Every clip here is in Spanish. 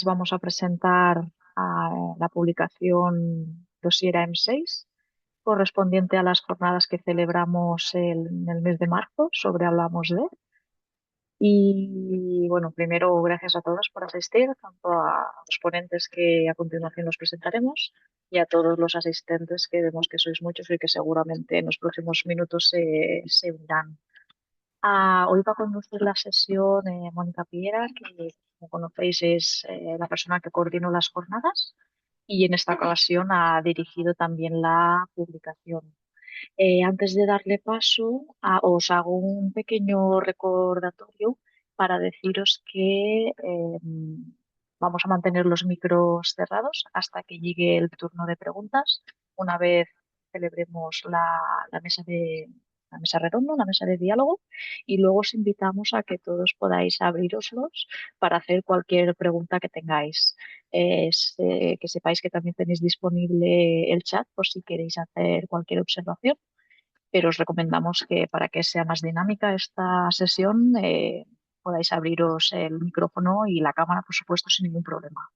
Vamos a presentar la publicación Dossier M6, correspondiente a las jornadas que celebramos en el mes de marzo sobre Hablamos de. Y bueno, primero, gracias a todos por asistir, tanto a los ponentes que a continuación los presentaremos y a todos los asistentes que vemos que sois muchos y que seguramente en los próximos minutos se unirán. Hoy va a conducir la sesión Mónica Piera, que como conocéis es la persona que coordinó las jornadas y en esta ocasión ha dirigido también la publicación. Antes de darle paso, os hago un pequeño recordatorio para deciros que vamos a mantener los micros cerrados hasta que llegue el turno de preguntas. Una vez celebremos la mesa la mesa redonda, la mesa de diálogo, y luego os invitamos a que todos podáis abriroslos para hacer cualquier pregunta que tengáis. Que sepáis que también tenéis disponible el chat por si queréis hacer cualquier observación, pero os recomendamos que para que sea más dinámica esta sesión podáis abriros el micrófono y la cámara, por supuesto, sin ningún problema.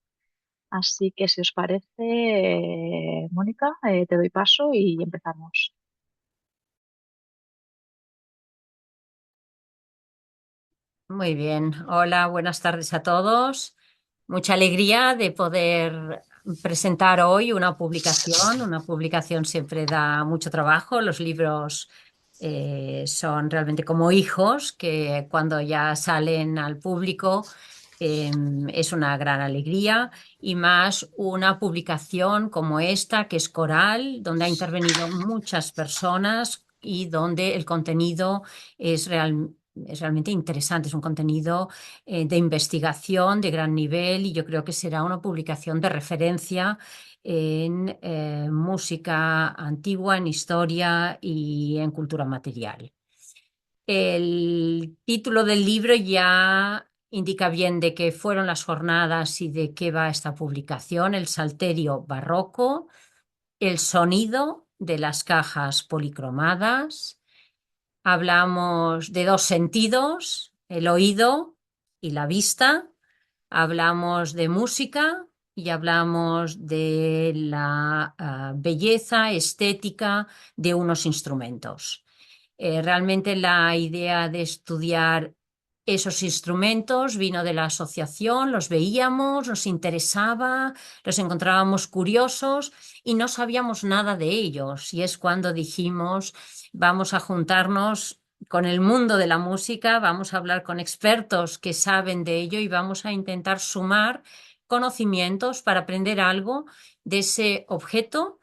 Así que si os parece, Mónica, te doy paso y empezamos. Muy bien. Hola, buenas tardes a todos. Mucha alegría de poder presentar hoy una publicación. Una publicación siempre da mucho trabajo. Los libros son realmente como hijos que cuando ya salen al público eh, es una gran alegría y más una publicación como esta que es coral, donde ha intervenido muchas personas y donde el contenido es es realmente interesante, es un contenido de investigación de gran nivel y yo creo que será una publicación de referencia en música antigua, en historia y en cultura material. El título del libro ya indica bien de qué fueron las jornadas y de qué va esta publicación, el salterio barroco, el sonido de las cajas policromadas. Hablamos de dos sentidos, el oído y la vista. Hablamos de música y hablamos de la belleza estética de unos instrumentos. Realmente la idea de estudiar esos instrumentos vino de la asociación, los veíamos, nos interesaba, los encontrábamos curiosos y no sabíamos nada de ellos. Y es cuando dijimos, vamos a juntarnos con el mundo de la música, vamos a hablar con expertos que saben de ello y vamos a intentar sumar conocimientos para aprender algo de ese objeto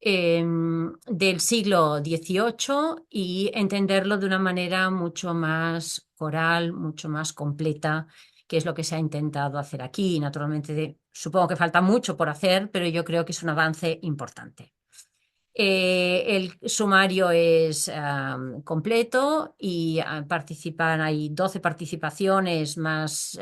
del siglo XVIII y entenderlo de una manera mucho más coral, mucho más completa, que es lo que se ha intentado hacer aquí. Naturalmente, supongo que falta mucho por hacer, pero yo creo que es un avance importante. El sumario es completo y hay 12 participaciones más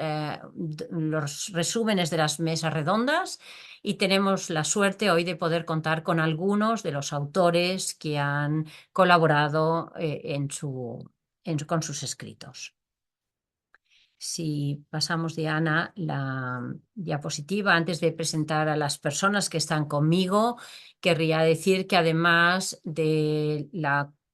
los resúmenes de las mesas redondas y tenemos la suerte hoy de poder contar con algunos de los autores que han colaborado con sus escritos. Si pasamos, Diana, la diapositiva, antes de presentar a las personas que están conmigo, querría decir que además de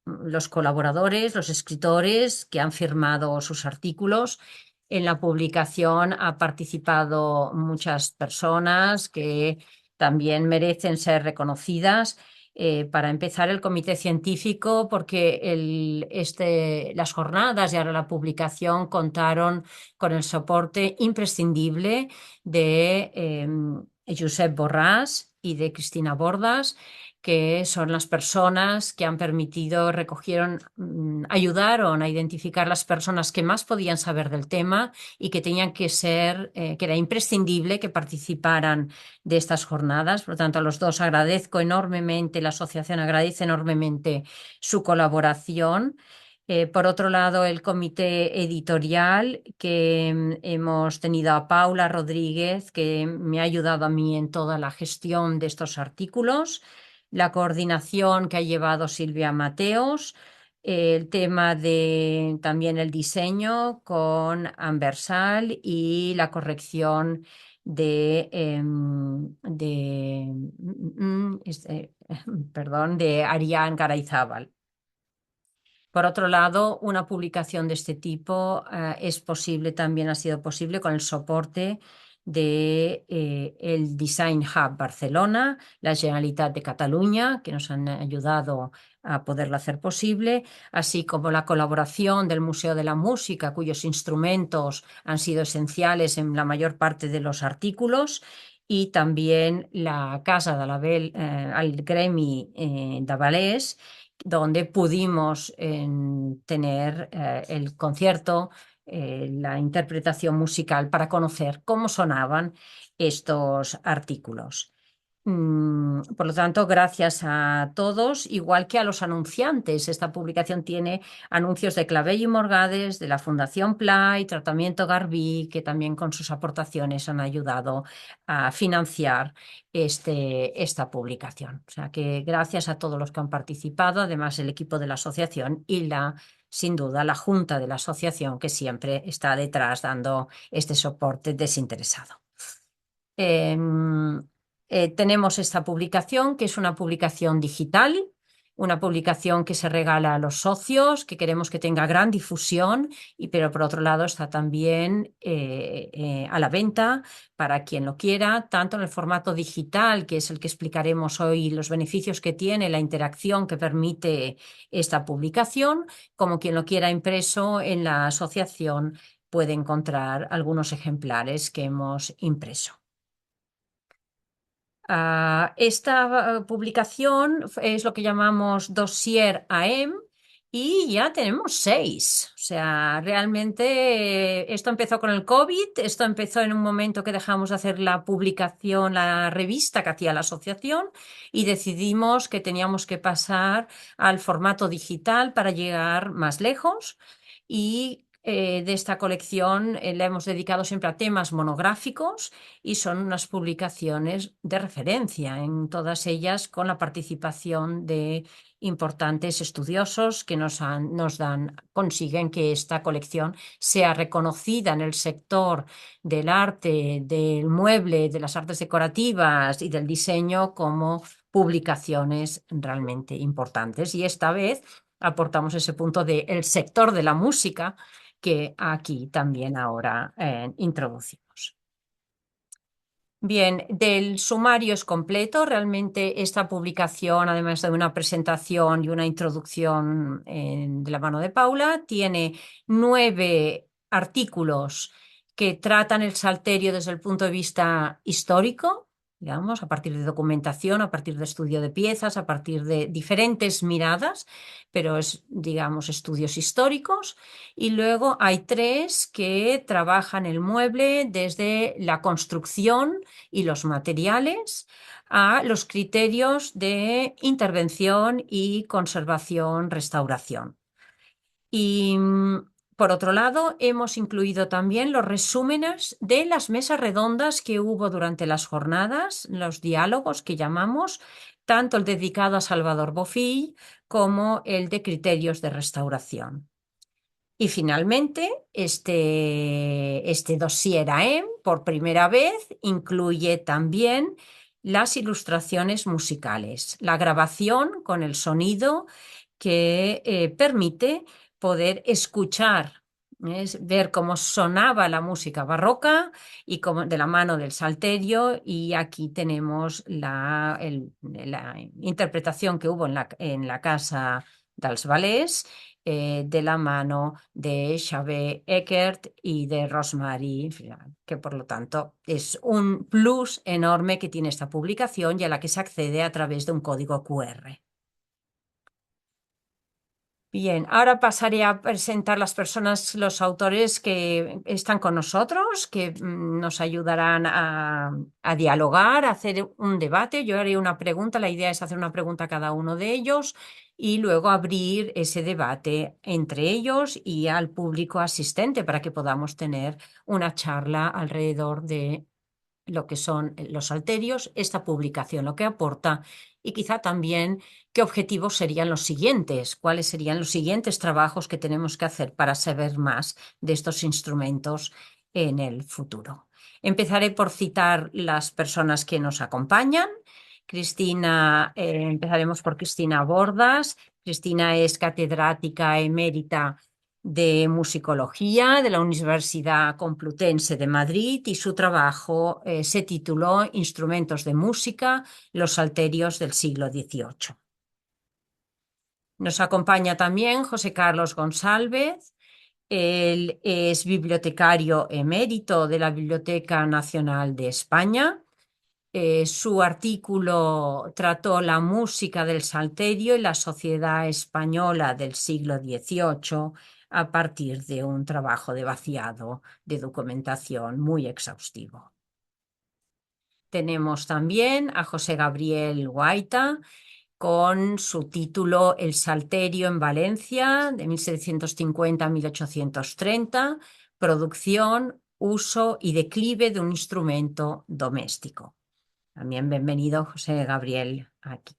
los colaboradores, los escritores que han firmado sus artículos, en la publicación ha participado muchas personas que también merecen ser reconocidas. Para empezar, el comité científico, porque las jornadas y ahora la publicación contaron con el soporte imprescindible de Josep Borràs y de Cristina Bordas, que son las personas que han permitido, ayudaron a identificar las personas que más podían saber del tema y que tenían que que era imprescindible que participaran de estas jornadas. Por lo tanto, a los dos agradezco enormemente, la asociación agradece enormemente su colaboración. Por otro lado, el comité editorial, que hemos tenido a Paula Rodríguez, que me ha ayudado a mí en toda la gestión de estos artículos, la coordinación que ha llevado Silvia Mateos, el tema de también el diseño con Ambersal y la corrección perdón, de Arián Garayzábal. Por otro lado, una publicación de este tipo es posible, también ha sido posible con el soporte de el Design Hub Barcelona, la Generalitat de Cataluña, que nos han ayudado a poderlo hacer posible, así como la colaboración del Museo de la Música, cuyos instrumentos han sido esenciales en la mayor parte de los artículos, y también la Casa de la al Gremi de Ballets, donde pudimos tener el concierto, la interpretación musical para conocer cómo sonaban estos artículos. Por lo tanto, gracias a todos, igual que a los anunciantes. Esta publicación tiene anuncios de Clavell y Morgades, de la Fundación Pla y Tratamiento Garbí, que también con sus aportaciones han ayudado a financiar esta publicación. O sea que gracias a todos los que han participado, además el equipo de la asociación y sin duda, la Junta de la asociación, que siempre está detrás dando este soporte desinteresado. Em, Tenemos esta publicación, que es una publicación digital, una publicación que se regala a los socios, que queremos que tenga gran difusión, pero por otro lado está también a la venta para quien lo quiera, tanto en el formato digital, que es el que explicaremos hoy, los beneficios que tiene, la interacción que permite esta publicación, como quien lo quiera impreso en la asociación puede encontrar algunos ejemplares que hemos impreso. Esta publicación es lo que llamamos dossier AM y ya tenemos 6. O sea, realmente esto empezó con el COVID, esto empezó en un momento que dejamos de hacer la publicación, la revista que hacía la asociación, y decidimos que teníamos que pasar al formato digital para llegar más lejos. Y de esta colección la hemos dedicado siempre a temas monográficos y son unas publicaciones de referencia, en todas ellas con la participación de importantes estudiosos que consiguen que esta colección sea reconocida en el sector del arte, del mueble, de las artes decorativas y del diseño como publicaciones realmente importantes. Y esta vez aportamos ese punto del sector de la música que aquí también ahora introducimos. Bien, del sumario es completo. Realmente esta publicación, además de una presentación y una introducción de la mano de Paula, tiene 9 artículos que tratan el salterio desde el punto de vista histórico, digamos, a partir de documentación, a partir de estudio de piezas, a partir de diferentes miradas, pero es, digamos, estudios históricos. Y luego hay 3 que trabajan el mueble desde la construcción y los materiales a los criterios de intervención y conservación, restauración. Y por otro lado, hemos incluido también los resúmenes de las mesas redondas que hubo durante las jornadas, los diálogos que llamamos, tanto el dedicado a Salvador Bofill como el de criterios de restauración. Y finalmente, este dossier AM, por primera vez, incluye también las ilustraciones musicales, la grabación con el sonido que permite poder escuchar, ver cómo sonaba la música barroca y de la mano del salterio. Y aquí tenemos la interpretación que hubo en la Casa dels Ballets, de la mano de Xavier Eckert y de Rosemary, que por lo tanto es un plus enorme que tiene esta publicación y a la que se accede a través de un código QR. Bien, ahora pasaré a presentar las personas, los autores que están con nosotros, que nos ayudarán a dialogar, a hacer un debate. Yo haré una pregunta, la idea es hacer una pregunta a cada uno de ellos y luego abrir ese debate entre ellos y al público asistente para que podamos tener una charla alrededor de lo que son los salterios, esta publicación, lo que aporta y quizá también qué objetivos serían los siguientes, cuáles serían los siguientes trabajos que tenemos que hacer para saber más de estos instrumentos en el futuro. Empezaré por citar las personas que nos acompañan. Cristina, empezaremos por Cristina Bordas. Cristina es catedrática emérita de musicología de la Universidad Complutense de Madrid y su trabajo se tituló Instrumentos de música, los salterios del siglo XVIII. Nos acompaña también José Carlos González. Él es bibliotecario emérito de la Biblioteca Nacional de España. Su artículo trató la música del salterio y la sociedad española del siglo XVIII a partir de un trabajo de vaciado de documentación muy exhaustivo. Tenemos también a José Gabriel Guaita con su título El Salterio en Valencia, de 1750 a 1830, producción, uso y declive de un instrumento doméstico. También bienvenido, José Gabriel, aquí.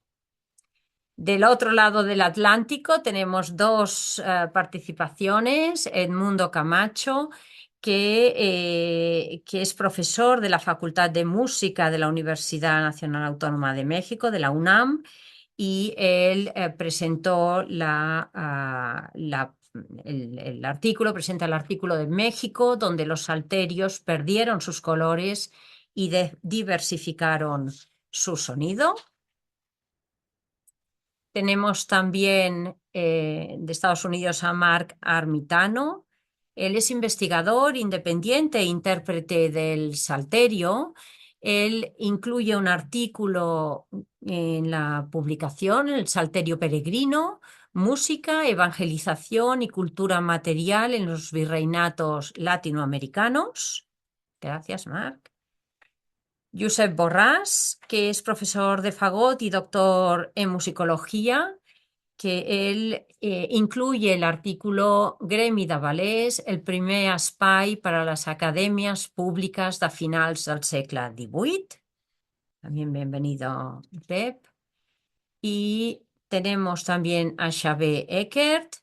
Del otro lado del Atlántico tenemos dos participaciones. Edmundo Camacho, que es profesor de la Facultad de Música de la Universidad Nacional Autónoma de México, de la UNAM, y él presentó el artículo, presenta el artículo de México, donde los salterios perdieron sus colores y diversificaron su sonido. Tenemos también de Estados Unidos a Mark Armitano. Él es investigador independiente e intérprete del salterio. Él incluye un artículo en la publicación, El Salterio Peregrino, música, evangelización y cultura material en los virreinatos latinoamericanos. Gracias, Mark. Josep Borràs, que es profesor de fagot y doctor en musicología, que él incluye el artículo Gremi de Ballers, el primer espai para las academias públicas de finals del segle XVIII. También bienvenido, Pep. Y tenemos también a Xavier Eckert,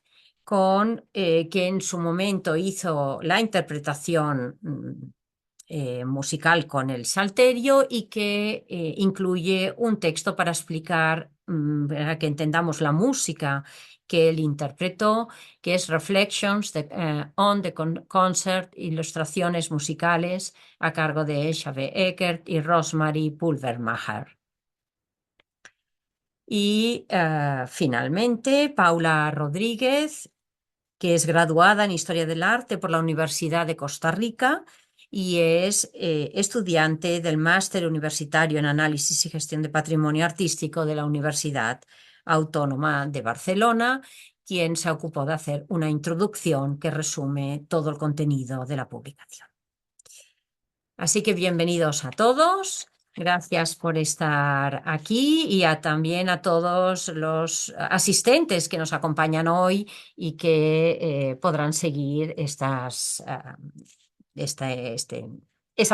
que en su momento hizo la interpretación musical con el salterio y que incluye un texto para explicar, para que entendamos la música que él interpretó, que es Reflections on the Concert, ilustraciones musicales a cargo de Xavier Eckert y Rosemary Pulvermacher. Y finalmente, Paula Rodríguez, que es graduada en Historia del Arte por la Universidad de Costa Rica y es estudiante del Máster Universitario en Análisis y Gestión de Patrimonio Artístico de la Universidad Autónoma de Barcelona, quien se ocupó de hacer una introducción que resume todo el contenido de la publicación. Así que bienvenidos a todos. Gracias por estar aquí y también a todos los asistentes que nos acompañan hoy y que podrán seguir esa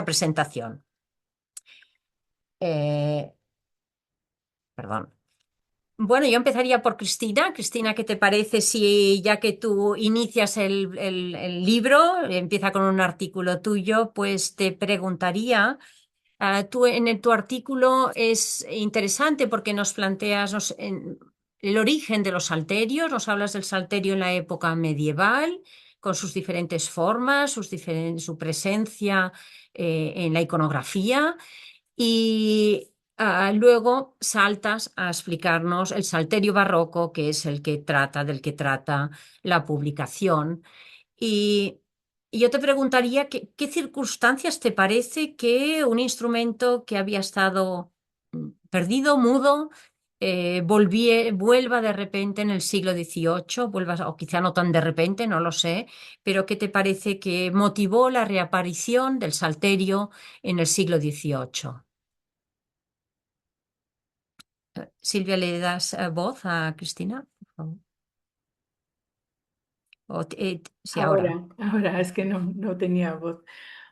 presentación. Perdón. Bueno, yo empezaría por Cristina. Cristina, ¿qué te parece si ya que tú inicias el libro, empieza con un artículo tuyo, pues te preguntaría... tu artículo es interesante porque nos planteas el origen de los salterios, nos hablas del salterio en la época medieval, con sus diferentes formas, su presencia en la iconografía y luego saltas a explicarnos el salterio barroco, que es del que trata la publicación. Y yo te preguntaría qué circunstancias te parece que un instrumento que había estado perdido, mudo, vuelva de repente en el siglo XVIII, o quizá no tan de repente, no lo sé, pero qué te parece que motivó la reaparición del salterio en el siglo XVIII. Silvia, ¿le das voz a Cristina, por favor? Sí, ahora. Ahora es que no tenía voz.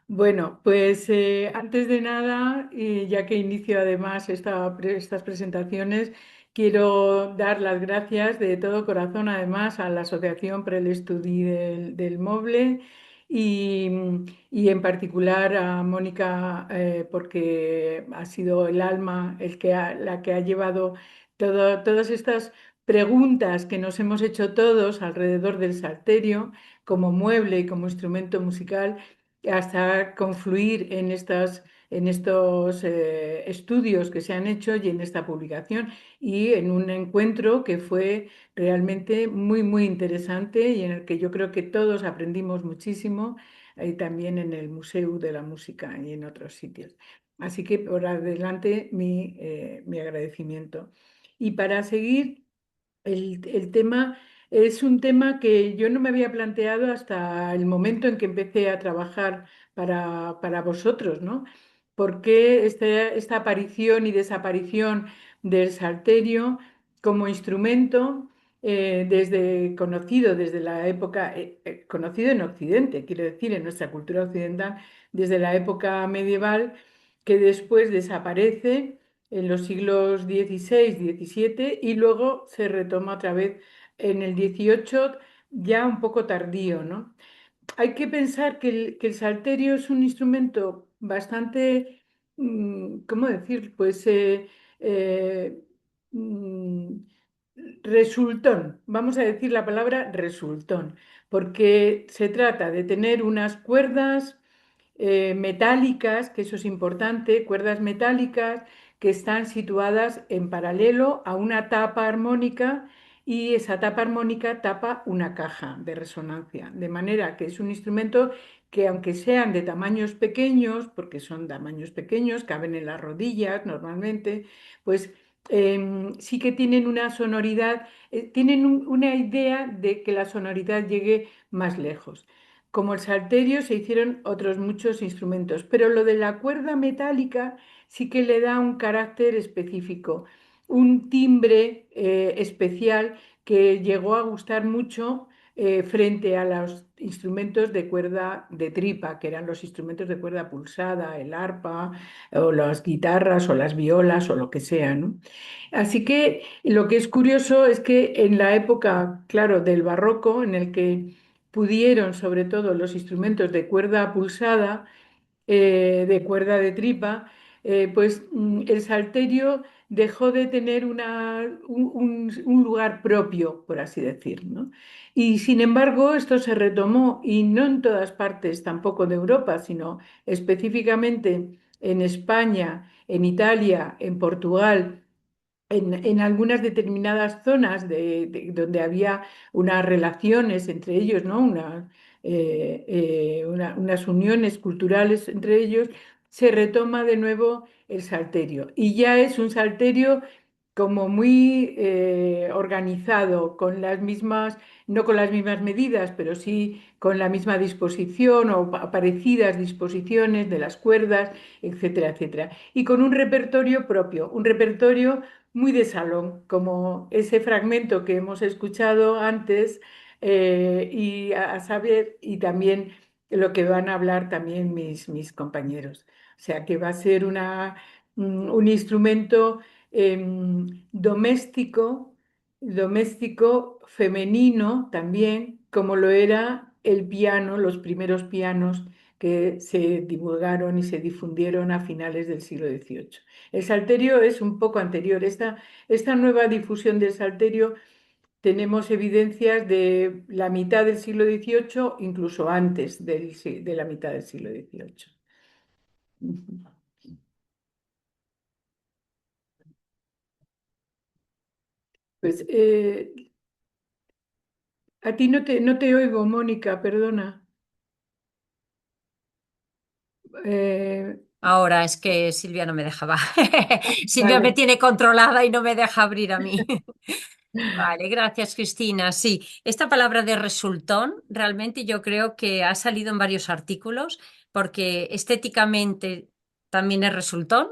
Bueno, pues antes de nada, ya que inicio además estas presentaciones, quiero dar las gracias de todo corazón además a la Asociación per el Estudi del Moble y, y en particular a Mónica, porque ha sido el alma la que ha llevado todas estas preguntas que nos hemos hecho todos alrededor del salterio como mueble y como instrumento musical hasta confluir en estos estudios que se han hecho y en esta publicación y en un encuentro que fue realmente muy, muy interesante y en el que yo creo que todos aprendimos muchísimo, también en el Museo de la Música y en otros sitios. Así que por adelante mi agradecimiento. Y para seguir, el tema es un tema que yo no me había planteado hasta el momento en que empecé a trabajar para vosotros, ¿no? ¿Por qué esta aparición y desaparición del salterio como instrumento, conocido desde la época, conocido en Occidente, quiero decir, en nuestra cultura occidental, desde la época medieval, que después desaparece en los siglos XVI, XVII y luego se retoma otra vez en el XVIII, ya un poco tardío, ¿no? Hay que pensar que el salterio es un instrumento bastante, ¿cómo decir? Pues mm, resultón, vamos a decir la palabra resultón, porque se trata de tener unas cuerdas metálicas, que eso es importante, cuerdas metálicas que están situadas en paralelo a una tapa armónica y esa tapa armónica tapa una caja de resonancia, de manera que es un instrumento que aunque sean de tamaños pequeños, porque son tamaños pequeños, caben en las rodillas normalmente, pues sí que tienen una sonoridad, tienen una idea de que la sonoridad llegue más lejos. Como el salterio se hicieron otros muchos instrumentos, pero lo de la cuerda metálica sí que le da un carácter específico, un timbre especial que llegó a gustar mucho frente a los instrumentos de cuerda de tripa, que eran los instrumentos de cuerda pulsada, el arpa o las guitarras o las violas o lo que sea, ¿no? Así que lo que es curioso es que en la época, claro, del barroco, en el que pudieron, sobre todo los instrumentos de cuerda pulsada, de cuerda de tripa, el salterio dejó de tener un lugar propio, por así decir, ¿no? Y sin embargo, esto se retomó, y no en todas partes tampoco de Europa, sino específicamente en España, en Italia, en Portugal, en algunas determinadas zonas donde había unas relaciones entre ellos, ¿no? Unas uniones culturales entre ellos, se retoma de nuevo el salterio. Y ya es un salterio como muy organizado, con las mismas, no con las mismas medidas, pero sí con la misma disposición o parecidas disposiciones de las cuerdas, etcétera, etcétera. Y con un repertorio propio, un repertorio muy de salón, como ese fragmento que hemos escuchado antes, y a saber, y también lo que van a hablar también mis compañeros. O sea, que va a ser un instrumento doméstico, doméstico femenino también, como lo era el piano, los primeros pianos que se divulgaron y se difundieron a finales del siglo XVIII. El salterio es un poco anterior. Esta nueva difusión del salterio tenemos evidencias de la mitad del siglo XVIII, incluso antes de la mitad del siglo XVIII. Ujú. Pues a ti no te oigo, Mónica, perdona. Eh, Ahora es que Silvia no me dejaba. Silvia me vale. tiene controlada y no me deja abrir a mí. Vale, gracias, Cristina. Sí, esta palabra de resultón realmente yo creo que ha salido en varios artículos porque estéticamente también es resultón,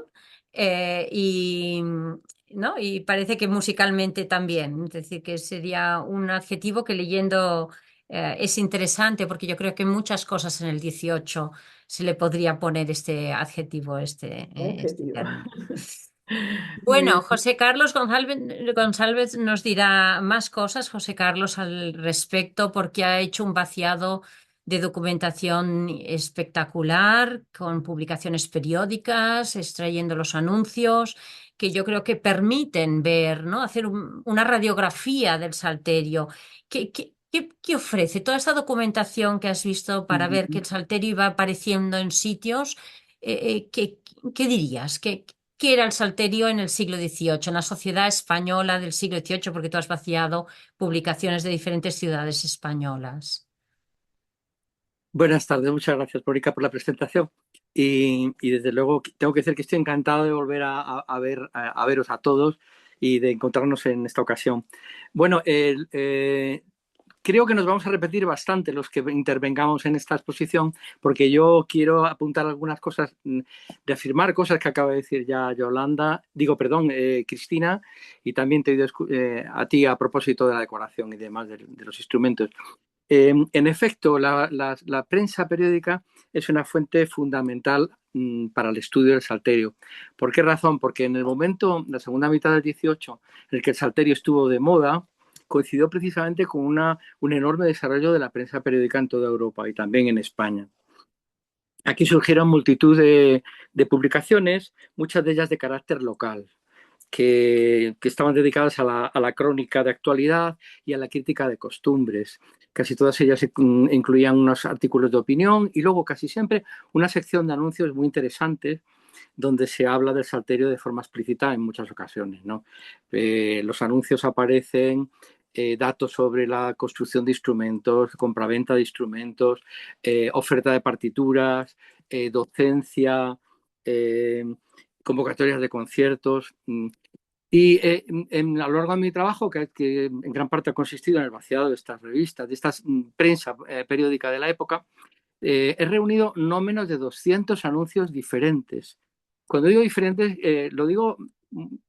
¿no? Y parece que musicalmente también. Es decir, que sería un adjetivo que leyendo es interesante porque yo creo que muchas cosas en el 18 se le podría poner este adjetivo, este Objetivo. término. Muy Bueno, José Carlos González nos dirá más cosas, José Carlos, al respecto, porque ha hecho un vaciado de documentación espectacular, con publicaciones periódicas, extrayendo los anuncios, que yo creo que permiten ver, ¿no? Hacer una radiografía del Salterio. ¿Qué ofrece toda esta documentación que has visto para ver que el Salterio iba apareciendo en sitios? ¿Qué dirías? ¿Qué era el Salterio en el siglo XVIII, en la sociedad española del siglo XVIII? Porque tú has vaciado publicaciones de diferentes ciudades españolas. Buenas tardes, muchas gracias, Mónica, por la presentación. Y desde luego tengo que decir que estoy encantado de volver a veros a todos y de encontrarnos en esta ocasión. Bueno, creo que nos vamos a repetir bastante los que intervengamos en esta exposición, porque yo quiero apuntar algunas cosas, reafirmar cosas que acaba de decir ya Cristina, y también te he oído a ti a propósito de la decoración y demás de los instrumentos. En efecto, la prensa periódica es una fuente fundamental para el estudio del Salterio. ¿Por qué razón? Porque en el momento, la segunda mitad del 18, en el que el Salterio estuvo de moda, coincidió precisamente con un enorme desarrollo de la prensa periódica en toda Europa y también en España. Aquí surgieron multitud de publicaciones, muchas de ellas de carácter local, que estaban dedicadas a la crónica de actualidad y a la crítica de costumbres. Casi todas ellas incluían unos artículos de opinión y luego casi siempre una sección de anuncios muy interesantes donde se habla del Salterio de forma explícita en muchas ocasiones, ¿no? Los anuncios aparecen datos sobre la construcción de instrumentos, compraventa de instrumentos, oferta de partituras, docencia, convocatorias de conciertos. Y a lo largo de mi trabajo, que en gran parte ha consistido en el vaciado de estas revistas, de esta prensa periódica de la época, he reunido no menos de 200 anuncios diferentes. Cuando digo diferentes, lo digo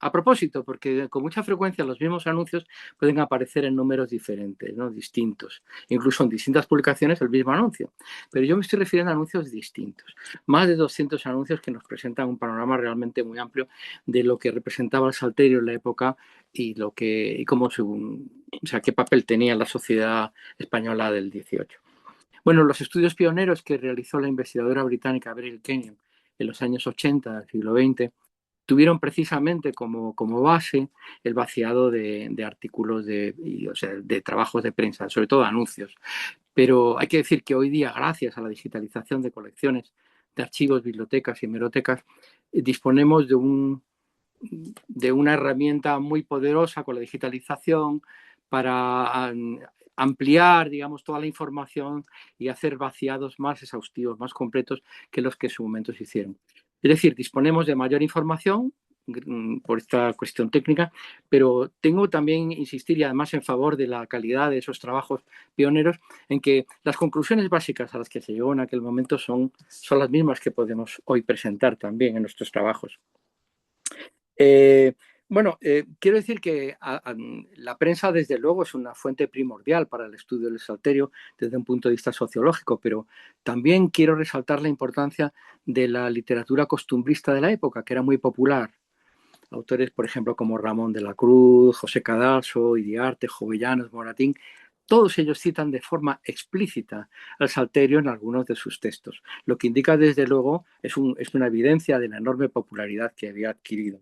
a propósito, porque con mucha frecuencia los mismos anuncios pueden aparecer en números diferentes, ¿no? Distintos, incluso en distintas publicaciones el mismo anuncio. Pero yo me estoy refiriendo a anuncios distintos. Más de 200 anuncios que nos presentan un panorama realmente muy amplio de lo que representaba el Salterio en la época y cómo qué papel tenía la sociedad española del 18. Bueno, los estudios pioneros que realizó la investigadora británica Beryl Kenyon en los años 80 del siglo XX tuvieron precisamente como base el vaciado de artículos de trabajos de prensa, sobre todo anuncios. Pero hay que decir que hoy día, gracias a la digitalización de colecciones de archivos, bibliotecas y hemerotecas, disponemos de una herramienta muy poderosa con la digitalización para ampliar, digamos, toda la información y hacer vaciados más exhaustivos, más completos que los que en su momento se hicieron. Es decir, disponemos de mayor información por esta cuestión técnica, pero tengo también insistir, y además en favor de la calidad de esos trabajos pioneros, en que las conclusiones básicas a las que se llegó en aquel momento son las mismas que podemos hoy presentar también en nuestros trabajos. Quiero decir que la prensa, desde luego, es una fuente primordial para el estudio del Salterio desde un punto de vista sociológico, pero también quiero resaltar la importancia de la literatura costumbrista de la época, que era muy popular. Autores, por ejemplo, como Ramón de la Cruz, José Cadalso, Iriarte, Jovellanos, Moratín, todos ellos citan de forma explícita al Salterio en algunos de sus textos, lo que indica, desde luego, es una evidencia de la enorme popularidad que había adquirido.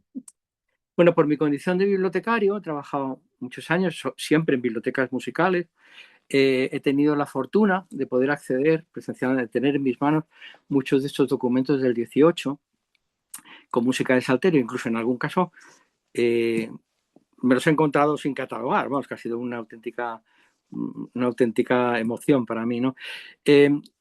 Bueno, por mi condición de bibliotecario, he trabajado muchos años siempre en bibliotecas musicales. He tenido la fortuna de poder acceder, presencialmente, de tener en mis manos muchos de estos documentos del 18 con música de Salterio, incluso en algún caso me los he encontrado sin catalogar, vamos, que ha sido una auténtica emoción para mí, ¿no?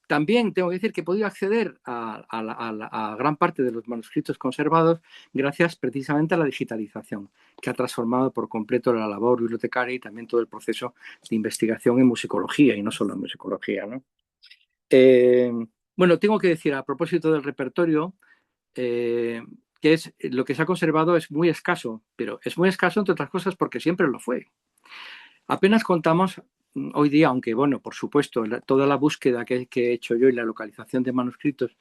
También tengo que decir que he podido acceder a gran parte de los manuscritos conservados gracias precisamente a la digitalización, que ha transformado por completo la labor bibliotecaria y también todo el proceso de investigación en musicología, y no solo en musicología, ¿no? Bueno, tengo que decir, a propósito del repertorio, que lo que se ha conservado es muy escaso, pero es muy escaso, entre otras cosas, porque siempre lo fue. Apenas contamos hoy día, aunque, bueno, por supuesto, toda la búsqueda que he hecho yo y la localización de manuscritos,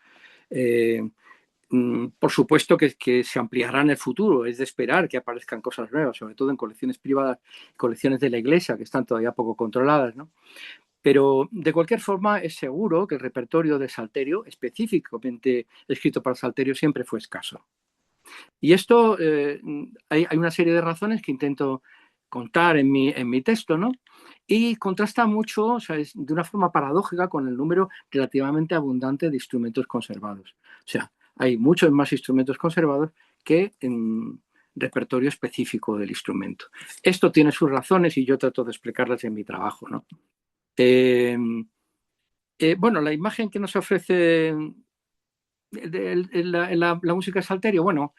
por supuesto que se ampliará en el futuro, es de esperar que aparezcan cosas nuevas, sobre todo en colecciones privadas, colecciones de la Iglesia, que están todavía poco controladas, ¿no? Pero de cualquier forma es seguro que el repertorio de Salterio, específicamente escrito para Salterio, siempre fue escaso. Y esto, hay una serie de razones que intento contar en mi texto, ¿no? Y contrasta mucho, o sea, es de una forma paradójica con el número relativamente abundante de instrumentos conservados. O sea, hay muchos más instrumentos conservados que en repertorio específico del instrumento. Esto tiene sus razones y yo trato de explicarlas en mi trabajo, ¿no? Eh, bueno, la imagen que nos ofrece la música de Salterio, bueno,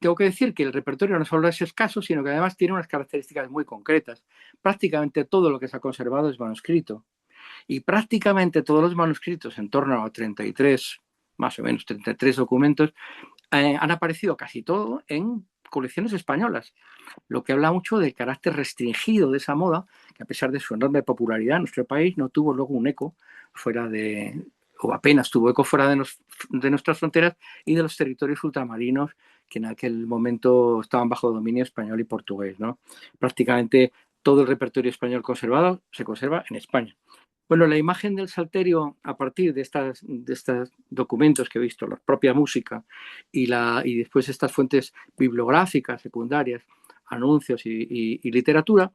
tengo que decir que el repertorio no solo es escaso, sino que además tiene unas características muy concretas. Prácticamente todo lo que se ha conservado es manuscrito. Y prácticamente todos los manuscritos, en torno a 33, más o menos 33 documentos, han aparecido casi todo en colecciones españolas, lo que habla mucho del carácter restringido de esa moda, que a pesar de su enorme popularidad en nuestro país, no tuvo luego un eco fuera de, o apenas tuvo eco fuera de nuestras fronteras y de los territorios ultramarinos que en aquel momento estaban bajo dominio español y portugués, ¿no? Prácticamente todo el repertorio español conservado se conserva en España. Bueno, la imagen del Salterio, a partir de estos documentos que he visto, la propia música y después estas fuentes bibliográficas secundarias, anuncios y literatura,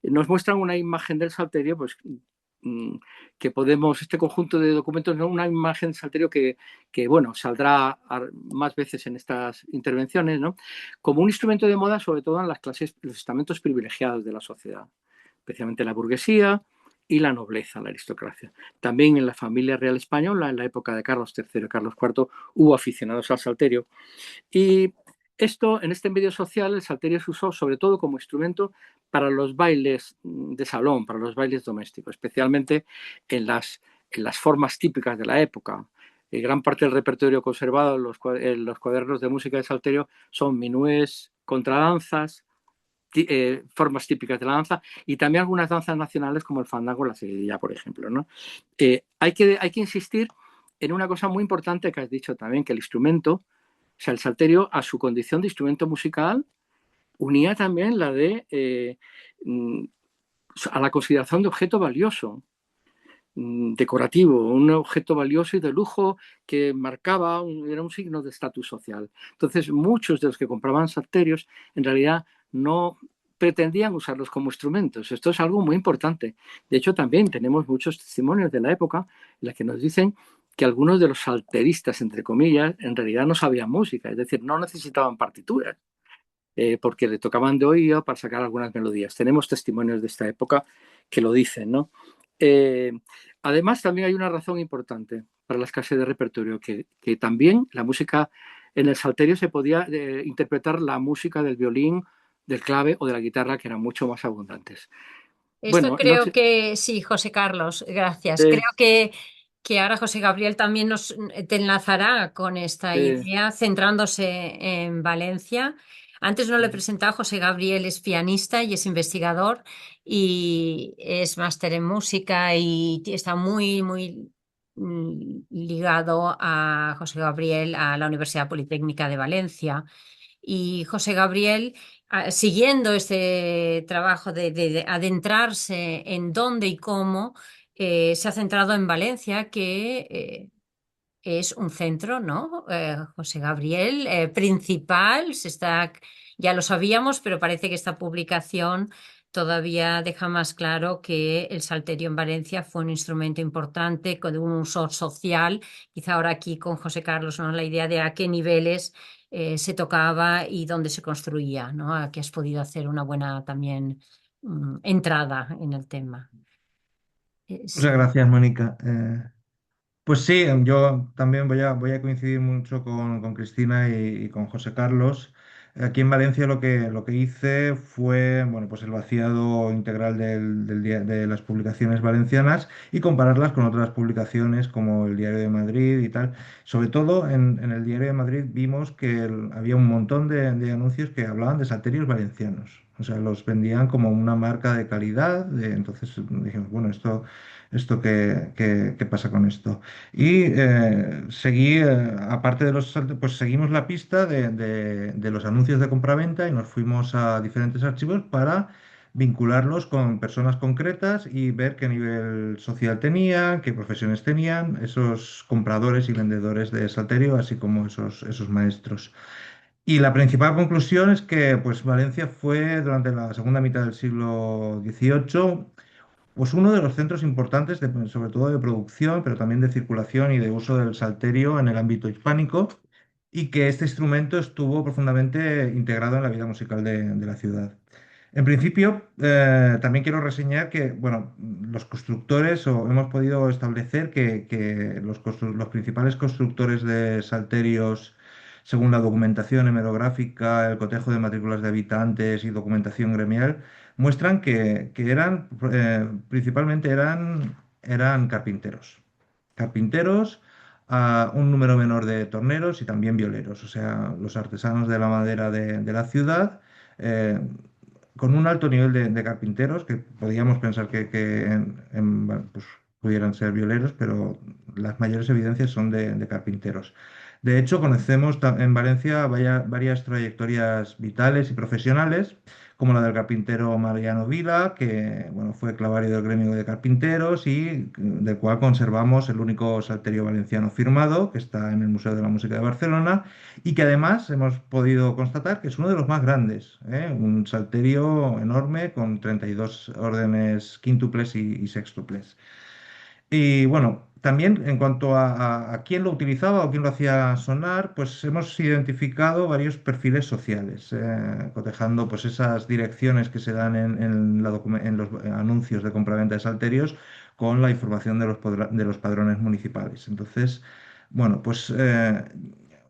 nos muestran una imagen del Salterio, pues que podemos, este conjunto de documentos, ¿no? Una imagen del Salterio que, bueno, saldrá más veces en estas intervenciones, ¿no? Como un instrumento de moda, sobre todo en las clases, los estamentos privilegiados de la sociedad, especialmente la burguesía y la nobleza, la aristocracia. También en la familia real española, en la época de Carlos III y Carlos IV, hubo aficionados al salterio. Y esto, en este medio social, el salterio se usó sobre todo como instrumento para los bailes de salón, para los bailes domésticos, especialmente en las formas típicas de la época. Gran parte del repertorio conservado en los cuadernos de música de salterio son minués, contradanzas, formas típicas de la danza y también algunas danzas nacionales como el fandango o la seguidilla, por ejemplo, ¿no? Hay que insistir en una cosa muy importante que has dicho también, que el instrumento, o sea, el salterio, a su condición de instrumento musical, unía también la de a la consideración de objeto valioso, decorativo, un objeto valioso y de lujo que marcaba, era un signo de estatus social. Entonces, muchos de los que compraban salterios en realidad no pretendían usarlos como instrumentos. Esto es algo muy importante. De hecho, también tenemos muchos testimonios de la época en los que nos dicen que algunos de los salteristas, entre comillas, en realidad no sabían música, es decir, no necesitaban partituras, porque le tocaban de oído para sacar algunas melodías. Tenemos testimonios de esta época que lo dicen, ¿no? Eh, Además, también hay una razón importante para la escasez de repertorio, que también la música en el salterio se podía interpretar la música del violín, del clave o de la guitarra, que eran mucho más abundantes. Esto Bueno, no creo sé, que sí, José Carlos, gracias. eh, Creo que ahora José Gabriel también te enlazará con esta eh, idea, centrándose en Valencia. Antes no le he presentado, José Gabriel es pianista y es investigador y es máster en música y está muy, muy ligado a José Gabriel a la Universidad Politécnica de Valencia. Y José Gabriel, siguiendo este trabajo de adentrarse en dónde y cómo, se ha centrado en Valencia, que es un centro, ¿no? José Gabriel, principal, ya lo sabíamos, pero parece que esta publicación todavía deja más claro que el salterio en Valencia fue un instrumento importante con un uso social. Quizá ahora aquí con José Carlos, ¿no? La idea de a qué niveles se tocaba y dónde se construía, ¿no? Aquí has podido hacer una buena también entrada en el tema. Muchas Sí. gracias, Mónica. Pues sí, yo también voy a coincidir mucho con Cristina y con José Carlos. Aquí en Valencia lo que hice fue, bueno, pues el vaciado integral de las publicaciones valencianas y compararlas con otras publicaciones como el Diario de Madrid y tal. Sobre todo en el Diario de Madrid vimos que había un montón de anuncios que hablaban de salterios valencianos. O sea, los vendían como una marca de calidad. Entonces dijimos, bueno, esto qué pasa con esto. Y aparte de pues seguimos la pista de los anuncios de compraventa y nos fuimos a diferentes archivos para vincularlos con personas concretas y ver qué nivel social tenían, qué profesiones tenían esos compradores y vendedores de salterio, así como esos maestros. Y la principal conclusión es que pues, Valencia fue durante la segunda mitad del siglo XVIII pues uno de los centros importantes, sobre todo de producción, pero también de circulación y de uso del salterio en el ámbito hispánico, y que este instrumento estuvo profundamente integrado en la vida musical de la ciudad. En principio, también quiero reseñar que, bueno, los constructores, o hemos podido establecer que los principales constructores de salterios, según la documentación hemerográfica, el cotejo de matrículas de habitantes y documentación gremial, muestran que eran, principalmente eran carpinteros. Carpinteros, un número menor de torneros y también violeros, o sea, los artesanos de la madera de la ciudad, eh, con un alto nivel de carpinteros, que podíamos pensar bueno, pues, pudieran ser violeros, pero las mayores evidencias son de carpinteros. De hecho, conocemos en Valencia varias trayectorias vitales y profesionales, como la del carpintero Mariano Vila, que bueno, fue clavario del gremio de carpinteros y del cual conservamos el único salterio valenciano firmado, que está en el Museo de la Música de Barcelona, y que además hemos podido constatar que es uno de los más grandes, ¿eh? Un salterio enorme con 32 órdenes quíntuples y sextuples. Y bueno, también en cuanto a quién lo utilizaba o quién lo hacía sonar, pues hemos identificado varios perfiles sociales, cotejando pues esas direcciones que se dan en los anuncios de compraventa de salterios con la información de los padrones municipales. Entonces, bueno, pues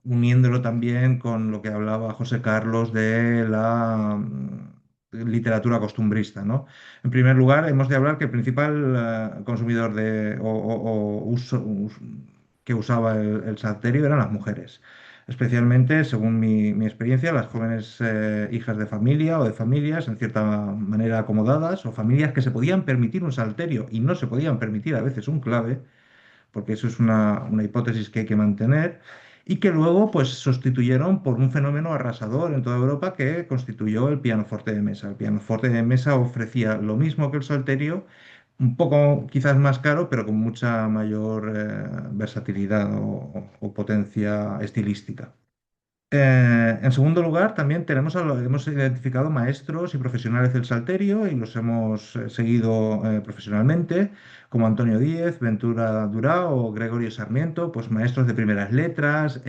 uniéndolo también con lo que hablaba José Carlos de la literatura costumbrista, ¿no? En primer lugar, hemos de hablar que el principal consumidor que usaba el salterio eran las mujeres. Especialmente, según mi experiencia, las jóvenes hijas de familia o de familias en cierta manera acomodadas o familias que se podían permitir un salterio y no se podían permitir a veces un clave, porque eso es una hipótesis que hay que mantener, y que luego pues sustituyeron por un fenómeno arrasador en toda Europa que constituyó el pianoforte de mesa. El pianoforte de mesa ofrecía lo mismo que el salterio, un poco quizás más caro, pero con mucha mayor versatilidad o potencia estilística. En segundo lugar, también hemos identificado maestros y profesionales del salterio y los hemos seguido profesionalmente, como Antonio Díez, Ventura Durá o Gregorio Sarmiento, pues maestros de primeras letras,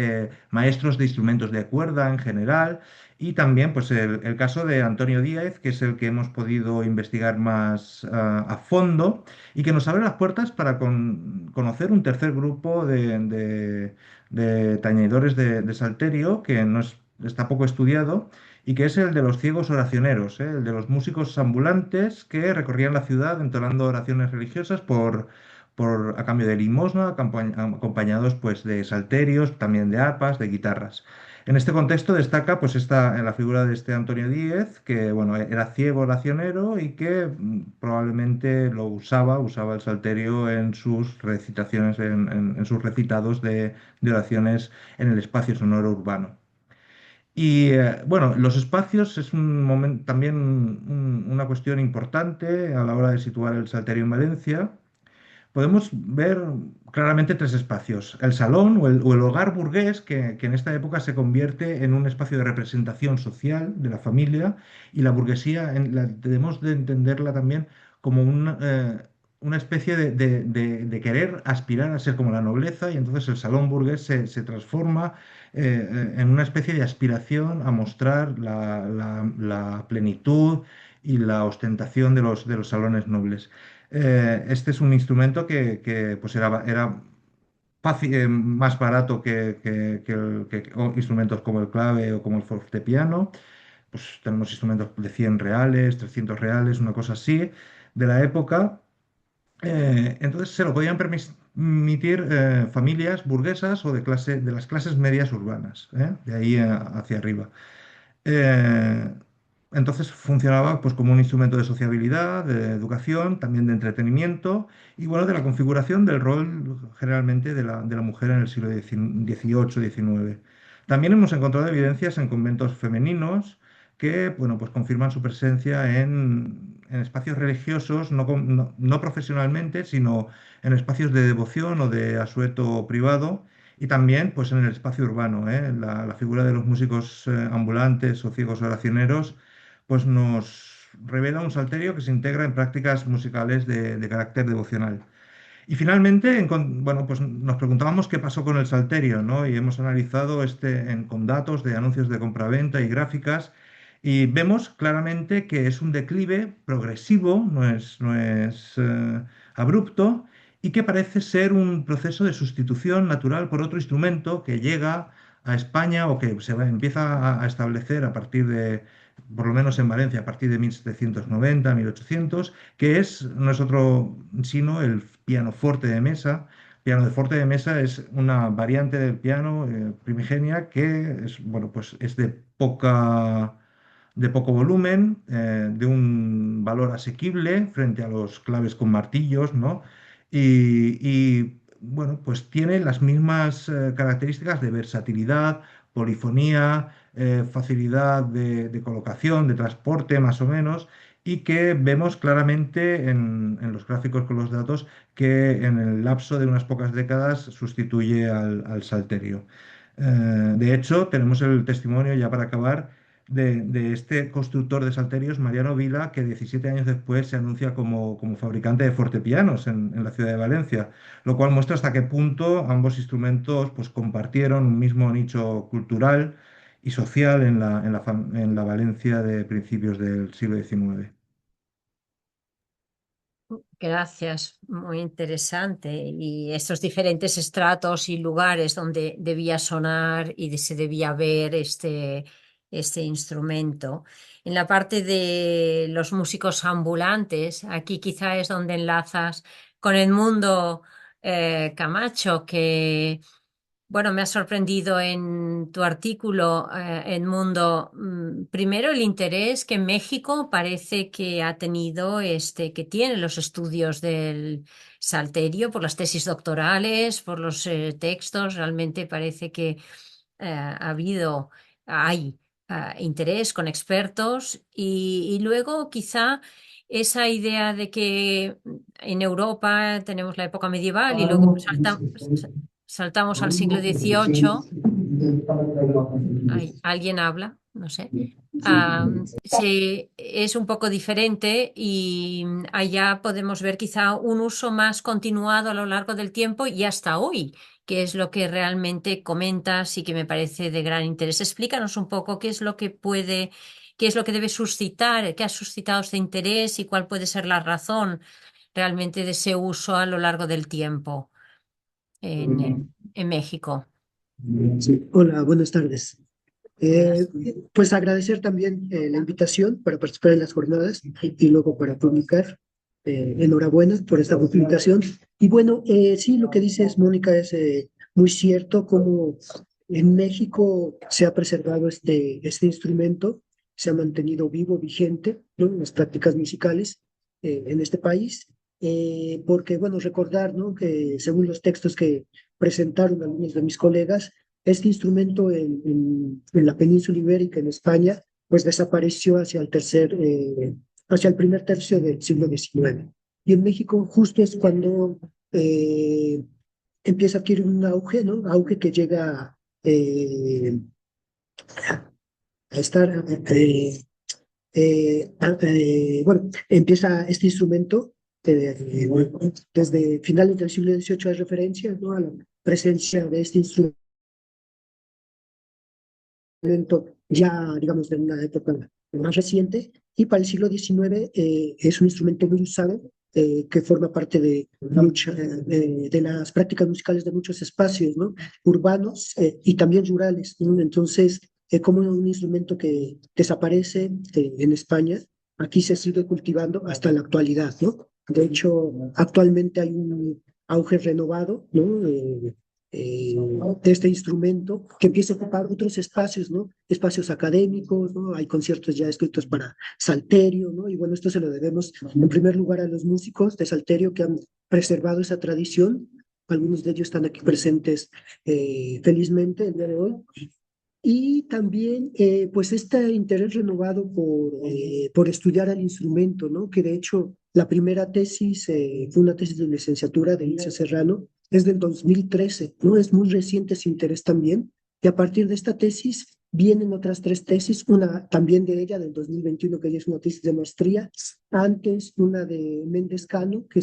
maestros de instrumentos de cuerda en general, y también pues el caso de Antonio Díez, que es el que hemos podido investigar más a fondo y que nos abre las puertas para conocer un tercer grupo de tañedores de salterio, que está poco estudiado, y que es el de los ciegos oracioneros, ¿eh? El de los músicos ambulantes que recorrían la ciudad entonando oraciones religiosas a cambio de limosna, acompañados pues, de salterios, también de arpas, de guitarras. En este contexto destaca pues en la figura de este Antonio Díez, que bueno, era ciego oracionero y que probablemente usaba el salterio en sus recitaciones, en sus recitados de oraciones en el espacio sonoro urbano. Y bueno, los espacios es también una cuestión importante a la hora de situar el salterio en Valencia. Podemos ver claramente tres espacios. El salón o el hogar burgués, que en esta época se convierte en un espacio de representación social de la familia, y la burguesía debemos de entenderla también como una especie de querer aspirar a ser como la nobleza, y entonces el salón burgués se transforma en una especie de aspiración a mostrar la plenitud y la ostentación de los salones nobles. Este es un instrumento pues era más barato que instrumentos como el clave o como el fortepiano. Pues tenemos instrumentos de 100 reales, 300 reales, una cosa así, de la época. Entonces se lo podían permitir familias burguesas o de las clases medias urbanas, de ahí hacia arriba. Eh, entonces funcionaba pues, como un instrumento de sociabilidad, de educación, también de entretenimiento y bueno, de la configuración del rol generalmente de la mujer en el siglo XVIII-XIX. También hemos encontrado evidencias en conventos femeninos que, bueno, pues confirman su presencia en espacios religiosos, no profesionalmente, sino en espacios de devoción o de asueto privado, y también pues en el espacio urbano, ¿eh? La figura de los músicos ambulantes o ciegos oracioneros pues nos revela un salterio que se integra en prácticas musicales de carácter devocional. Y finalmente, bueno, pues nos preguntábamos qué pasó con el salterio, ¿no? Y hemos analizado con datos de anuncios de compraventa y gráficas, y vemos claramente que es un declive progresivo, no es abrupto, y que parece ser un proceso de sustitución natural por otro instrumento que llega a España o que empieza a establecer a partir de, por lo menos en Valencia, a partir de 1790, 1800, que no es otro sino el pianoforte de mesa. Piano de forte de mesa es una variante del piano primigenia que es, bueno, pues es de poco volumen, de un valor asequible frente a los claves con martillos, ¿no? Bueno, pues tiene las mismas características de versatilidad, polifonía, facilidad de colocación, de transporte más o menos, y que vemos claramente en los gráficos con los datos que en el lapso de unas pocas décadas sustituye al salterio. De hecho, tenemos el testimonio, ya para acabar, de este constructor de salterios, Mariano Vila, que 17 años después se anuncia como fabricante de fortepianos en la ciudad de Valencia, lo cual muestra hasta qué punto ambos instrumentos pues, compartieron un mismo nicho cultural y social en la Valencia de principios del siglo XIX. Gracias, muy interesante. Y estos diferentes estratos y lugares donde debía sonar y se debía ver este instrumento. En la parte de los músicos ambulantes, aquí quizá es donde enlazas con Edmundo Camacho, que bueno, me ha sorprendido en tu artículo, Edmundo, primero el interés que México parece que ha tenido, que tiene los estudios del salterio por las tesis doctorales, por los textos. Realmente parece que hay interés con expertos y luego quizá esa idea de que en Europa tenemos la época medieval y luego saltamos al siglo XVIII. ¿Alguien habla? No sé. Es un poco diferente y allá podemos ver quizá un uso más continuado a lo largo del tiempo y hasta hoy, que es lo que realmente comentas y que me parece de gran interés. Explícanos un poco qué es lo que qué es lo que debe suscitar, qué ha suscitado este interés y cuál puede ser la razón realmente de ese uso a lo largo del tiempo en México. Sí. Hola, buenas tardes. Buenas. Pues agradecer también la invitación para participar en las jornadas y luego para publicar. Enhorabuena por esta publicación. Y bueno, sí, lo que dices, Mónica, es muy cierto, como en México se ha preservado este instrumento, se ha mantenido vivo, vigente, ¿no? En las prácticas musicales en este país. Porque, bueno, recordar, ¿no? Que según los textos que presentaron algunos de mis colegas, este instrumento en la península ibérica, en España, pues desapareció hacia el primer tercio del siglo XIX. Y en México justo es cuando empieza a adquirir un auge, ¿no? Auge que llega a estar, bueno, empieza este instrumento desde finales del siglo XVIII, hay referencias, ¿no? A la presencia de este instrumento ya, digamos, de una época más reciente, y para el siglo XIX es un instrumento muy usado que forma parte de las prácticas musicales de muchos espacios, ¿no? Urbanos y también rurales, ¿no? Entonces, como un instrumento que desaparece en España, aquí se sigue cultivando hasta la actualidad, ¿no? De hecho, actualmente hay un auge renovado, ¿no? De este instrumento que empieza a ocupar otros espacios, ¿no? Espacios académicos, ¿no? Hay conciertos ya escritos para salterio, ¿no? Y bueno, esto se lo debemos en primer lugar a los músicos de salterio que han preservado esa tradición. Algunos de ellos están aquí presentes felizmente el día de hoy. Y también, pues, este interés renovado por estudiar el instrumento, ¿no? Que de hecho la primera tesis fue una tesis de licenciatura de Ilse Serrano, es del 2013, ¿no? Es muy reciente ese interés también. Y a partir de esta tesis vienen otras tres tesis, una también de ella del 2021, que ya es una tesis de maestría, antes una de Méndez Cano, que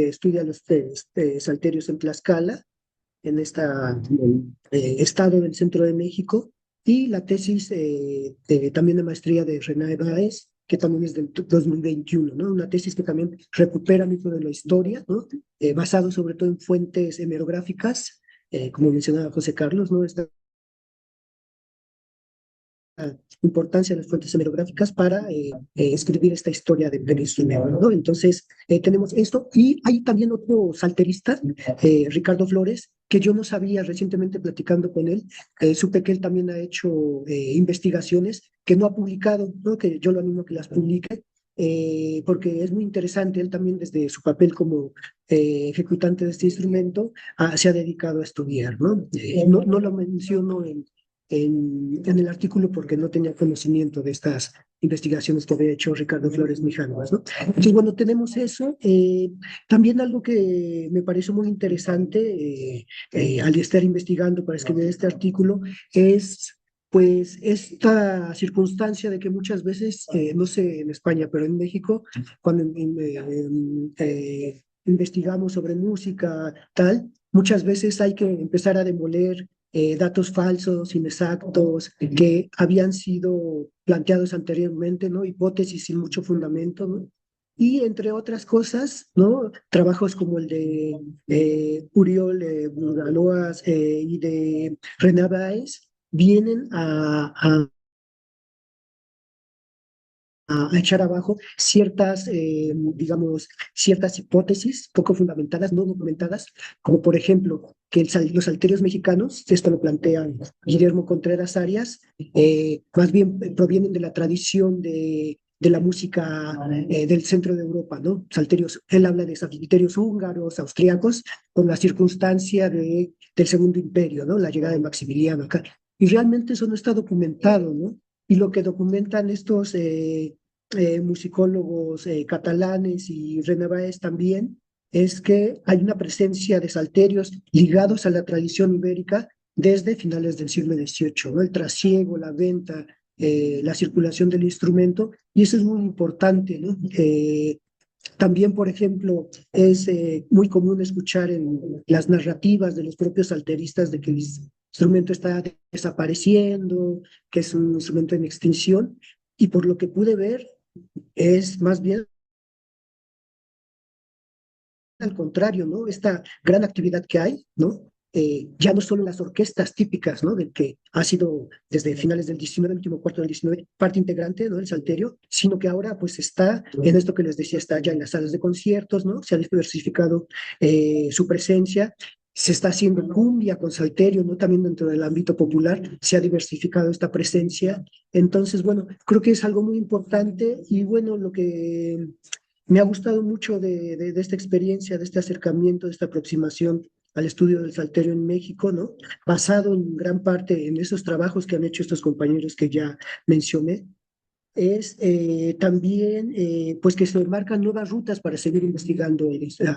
estudia los salterios en Tlaxcala, en este estado del centro de México, y la tesis también de maestría de René Báez, que también es del 2021, ¿no? Una tesis que también recupera mito de la historia, ¿no? Basado sobre todo en fuentes hemerográficas, como mencionaba José Carlos, ¿no? Esta importancia de las fuentes hemerográficas para escribir esta historia del instrumento, ¿no? Entonces, tenemos esto, y hay también otro salterista, Ricardo Flores, que yo no sabía, recientemente platicando con él, supe que él también ha hecho investigaciones que no ha publicado, ¿no? Que yo lo animo a que las publique, porque es muy interesante. Él también, desde su papel como ejecutante de este instrumento, se ha dedicado a estudiar, ¿no? No lo menciono en el artículo porque no tenía conocimiento de estas investigaciones que había hecho Ricardo Flores Mijanovas, ¿no? Entonces, bueno, tenemos eso. También algo que me pareció muy interesante al estar investigando para escribir este artículo es, pues, esta circunstancia de que muchas veces, no sé en España, pero en México, cuando investigamos sobre música, tal, muchas veces hay que empezar a demoler datos falsos, inexactos, que habían sido planteados anteriormente, ¿no? Hipótesis sin mucho fundamento, ¿no? Y entre otras cosas, ¿no? Trabajos como el de Uriol Burgaloas y de René Báez vienen a echar abajo ciertas, digamos, ciertas hipótesis poco fundamentadas, no documentadas, como por ejemplo que los salterios mexicanos, esto lo plantea Guillermo Contreras Arias, más bien provienen de la tradición de la música del centro de Europa, ¿no? Salterios, él habla de salterios húngaros, austríacos, con la circunstancia del Segundo Imperio, ¿no? La llegada de Maximiliano acá. Y realmente eso no está documentado, ¿no? Y lo que documentan estos musicólogos catalanes y René Báez también es que hay una presencia de salterios ligados a la tradición ibérica desde finales del siglo XVIII, ¿no? El trasiego, la venta, la circulación del instrumento, y eso es muy importante, ¿no? También, por ejemplo, es muy común escuchar en las narrativas de los propios salteristas de que el instrumento está desapareciendo, que es un instrumento en extinción, y por lo que pude ver, es más bien al contrario, ¿no? Esta gran actividad que hay, ¿no? Ya no solo las orquestas típicas, ¿no? Del que ha sido desde finales del 19, el último cuarto del 19, parte integrante, ¿no? Del salterio, sino que ahora pues está en esto que les decía, está ya en las salas de conciertos, ¿no? Se ha diversificado su presencia. Se está haciendo cumbia con salterio, ¿no? También dentro del ámbito popular se ha diversificado esta presencia. Entonces, bueno, creo que es algo muy importante, y bueno, lo que me ha gustado mucho de esta experiencia, de este acercamiento, de esta aproximación al estudio del salterio en México, ¿no? Basado en gran parte en esos trabajos que han hecho estos compañeros que ya mencioné, es también pues que se marcan nuevas rutas para seguir investigando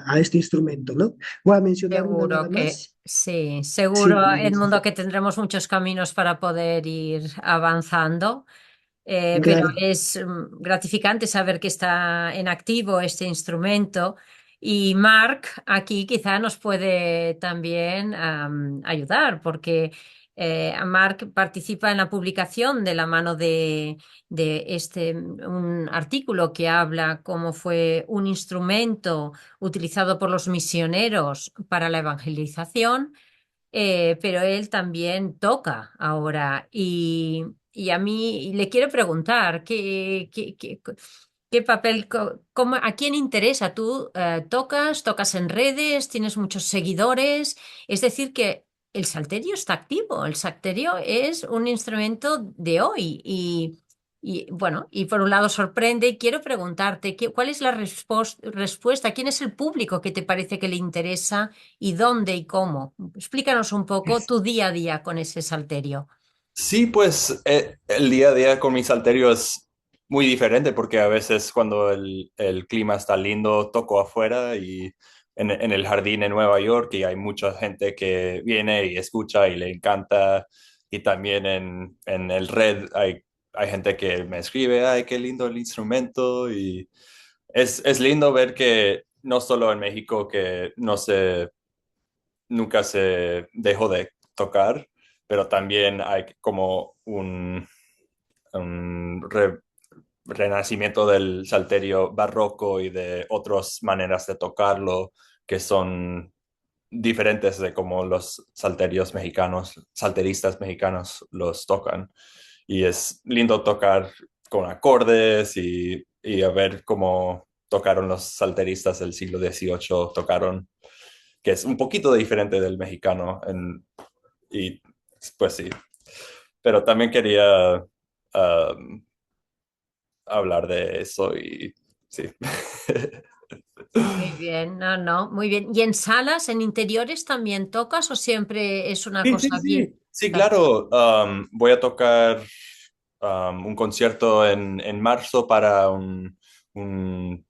a este instrumento, ¿no? Voy a mencionar una nada Seguro que más. sí, Sí, seguro, Edmundo, que tendremos muchos caminos para poder ir avanzando. Pero claro. es gratificante saber que está en activo este instrumento, y Mark aquí quizá nos puede también ayudar, porque Mark participa en la publicación de la mano de un artículo que habla cómo fue un instrumento utilizado por los misioneros para la evangelización, pero él también toca ahora, y a mí le quiero preguntar qué papel, a quién interesa. ¿Tú tocas en redes, tienes muchos seguidores? Es decir, que el salterio está activo, el salterio es un instrumento de hoy, y bueno, y por un lado sorprende, y quiero preguntarte, ¿cuál es la respuesta? ¿Quién es el público que te parece que le interesa? ¿Y dónde y cómo? Explícanos un poco tu día a día con ese salterio. Sí, pues el día a día con mi salterio es muy diferente porque a veces cuando el clima está lindo toco afuera y en el jardín en Nueva York y hay mucha gente que viene y escucha y le encanta y también en el red hay gente que me escribe, ay, qué lindo el instrumento y es lindo ver que no solo en México que nunca se dejó de tocar, pero también hay como un renacimiento del salterio barroco y de otras maneras de tocarlo que son diferentes de cómo los salterios mexicanos, salteristas mexicanos los tocan. Y es lindo tocar con acordes y a ver cómo tocaron los salteristas del siglo XVIII, tocaron, que es un poquito diferente del mexicano. Y pues sí, pero también quería hablar de eso y sí. Muy bien, no, no, muy bien. ¿Y en salas, en interiores también tocas o siempre es una Sí, sí, cosa bien? sí. Sí, claro. Voy a tocar un concierto en marzo para un, un,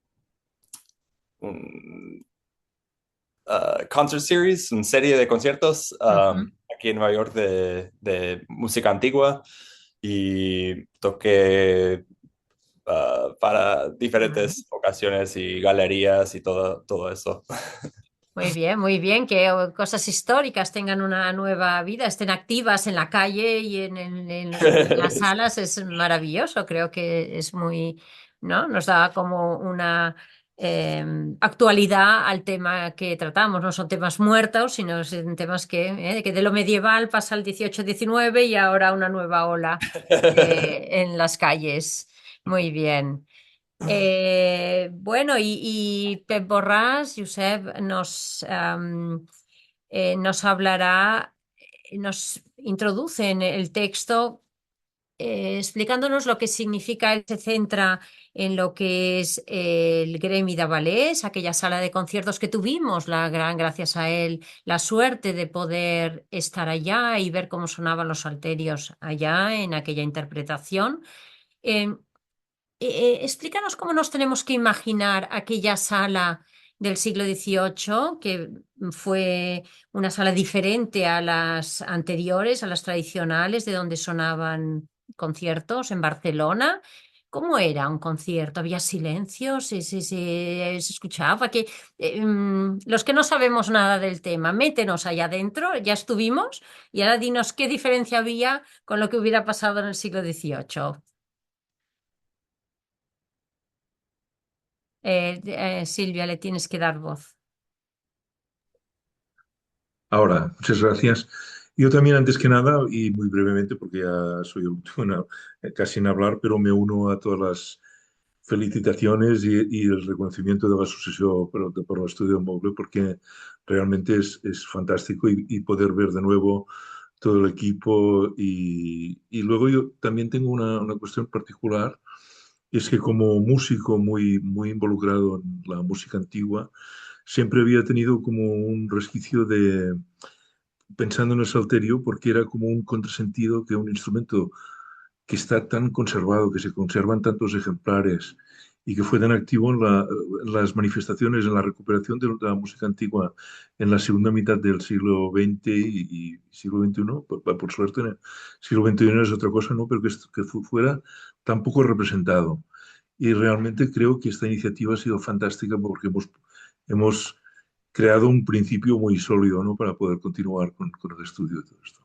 concert series, una serie de conciertos Ujú. aquí en Nueva York de música antigua y toqué para Bueno, diferentes ocasiones y galerías y todo eso. muy bien, que cosas históricas tengan una nueva vida, estén activas en la calle y en las salas, es maravilloso. Creo que es muy, ¿no? Nos da como una eh, actualidad al tema que tratamos. No son temas muertos, sino son temas que de lo medieval pasa al 18-19 y ahora una nueva ola en las calles. Muy bien. Bueno, y Pep Borràs, Josep, nos hablará, nos introduce en el texto explicándonos lo que significa. Él se centra en lo que es el Gremi de Ballets, aquella sala de conciertos que tuvimos, gracias a él, la suerte de poder estar allá y ver cómo sonaban los salterios allá en aquella interpretación. Eh, Explícanos cómo nos tenemos que imaginar aquella sala del siglo XVIII, que fue una sala diferente a las anteriores, a las tradicionales, de donde sonaban conciertos en Barcelona. ¿Cómo era un concierto? ¿Había silencio? ¿Se escuchaba? Los que no sabemos nada del tema, métenos allá adentro, ya estuvimos, y ahora dinos qué diferencia había con lo que hubiera pasado en el siglo XVIII. Silvia, le tienes que dar voz. Ahora, muchas gracias. Yo también, antes que nada, y muy brevemente, porque ya soy el último casi en hablar, pero me uno a todas las felicitaciones y el reconocimiento de la Asociación por l'Estudi del Moble, porque realmente es fantástico y poder ver de nuevo todo el equipo. Y luego yo también tengo una cuestión particular, y es que como músico muy involucrado en la música antigua, siempre había tenido como un resquicio de, pensando en el salterio, porque era como un contrasentido que un instrumento que está tan conservado, que se conservan tantos ejemplares y que fue tan activo en las manifestaciones, en la recuperación de la música antigua en la segunda mitad del siglo XX y siglo XXI, por suerte, en el siglo XXI es otra cosa, ¿no? Pero que fuera tan poco representado. Y realmente creo que esta iniciativa ha sido fantástica porque hemos creado un principio muy sólido, ¿no? Para poder continuar con el estudio de todo esto.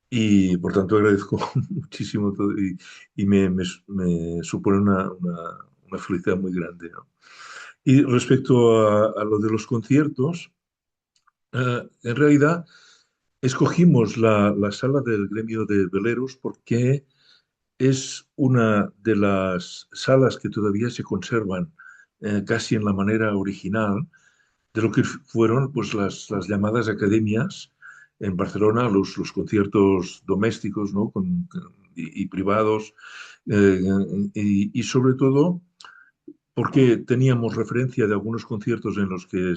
Y por tanto agradezco muchísimo todo y me supone una felicidad muy grande, ¿no? Y respecto a lo de los conciertos, en realidad escogimos la sala del gremio de veleros porque es una de las salas que todavía se conservan casi en la manera original de lo que fueron pues, las llamadas academias en Barcelona, los conciertos domésticos, ¿no? Y privados, eh, y sobre todo porque teníamos referencia de algunos conciertos en los que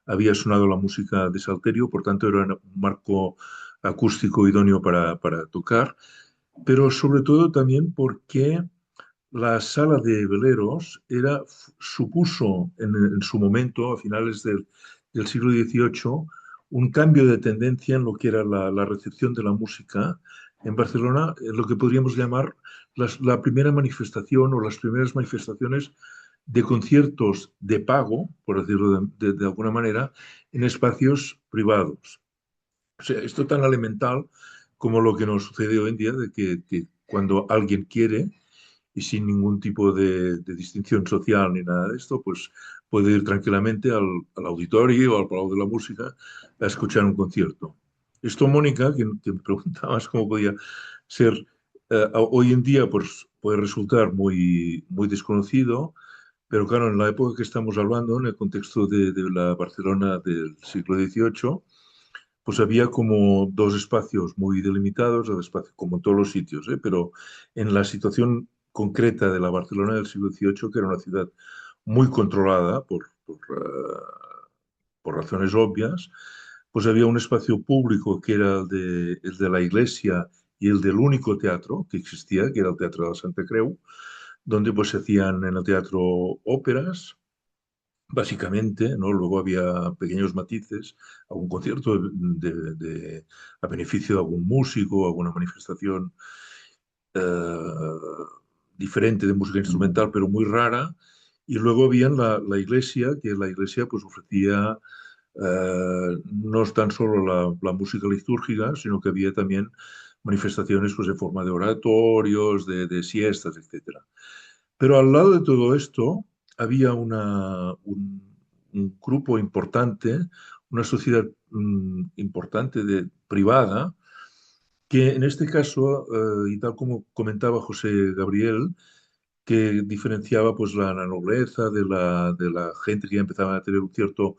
había sonado la música de Salterio, por tanto era un marco acústico idóneo para tocar, pero sobre todo también porque la sala de veleros supuso en su momento, a finales del siglo XVIII, un cambio de tendencia en lo que era la recepción de la música en Barcelona, en lo que podríamos llamar la primera manifestación o las primeras manifestaciones de conciertos de pago, por decirlo de alguna manera, en espacios privados. O sea, esto tan elemental como lo que nos sucede hoy en día, de que cuando alguien quiere, y sin ningún tipo de distinción social ni nada de esto, pues puede ir tranquilamente al auditorio o al Palau de la Música a escuchar un concierto. Esto, Mónica, que me preguntabas cómo podía ser, hoy en día pues, puede resultar muy desconocido, pero claro, en la época que estamos hablando, en el contexto de la Barcelona del siglo XVIII, pues había como dos espacios muy delimitados, como en todos los sitios, ¿eh? Pero en la situación concreta de la Barcelona del siglo XVIII, que era una ciudad muy controlada por razones obvias, pues había un espacio público que era el de la iglesia y el del único teatro que existía, que era el Teatro de la Santa Creu, donde pues se hacían en el teatro óperas, básicamente, ¿no? Luego había pequeños matices, algún concierto a beneficio de algún músico, alguna manifestación eh, diferente de música instrumental, pero muy rara. Y luego había la iglesia, que la iglesia pues ofrecía no tan solo la música litúrgica, sino que había también manifestaciones pues, en forma de oratorios, de siestas, etcétera. Pero al lado de todo esto había un grupo importante, una sociedad importante privada, que en este caso, y tal como comentaba José Gabriel, que diferenciaba pues, la nobleza de la gente que ya empezaba a tener un cierto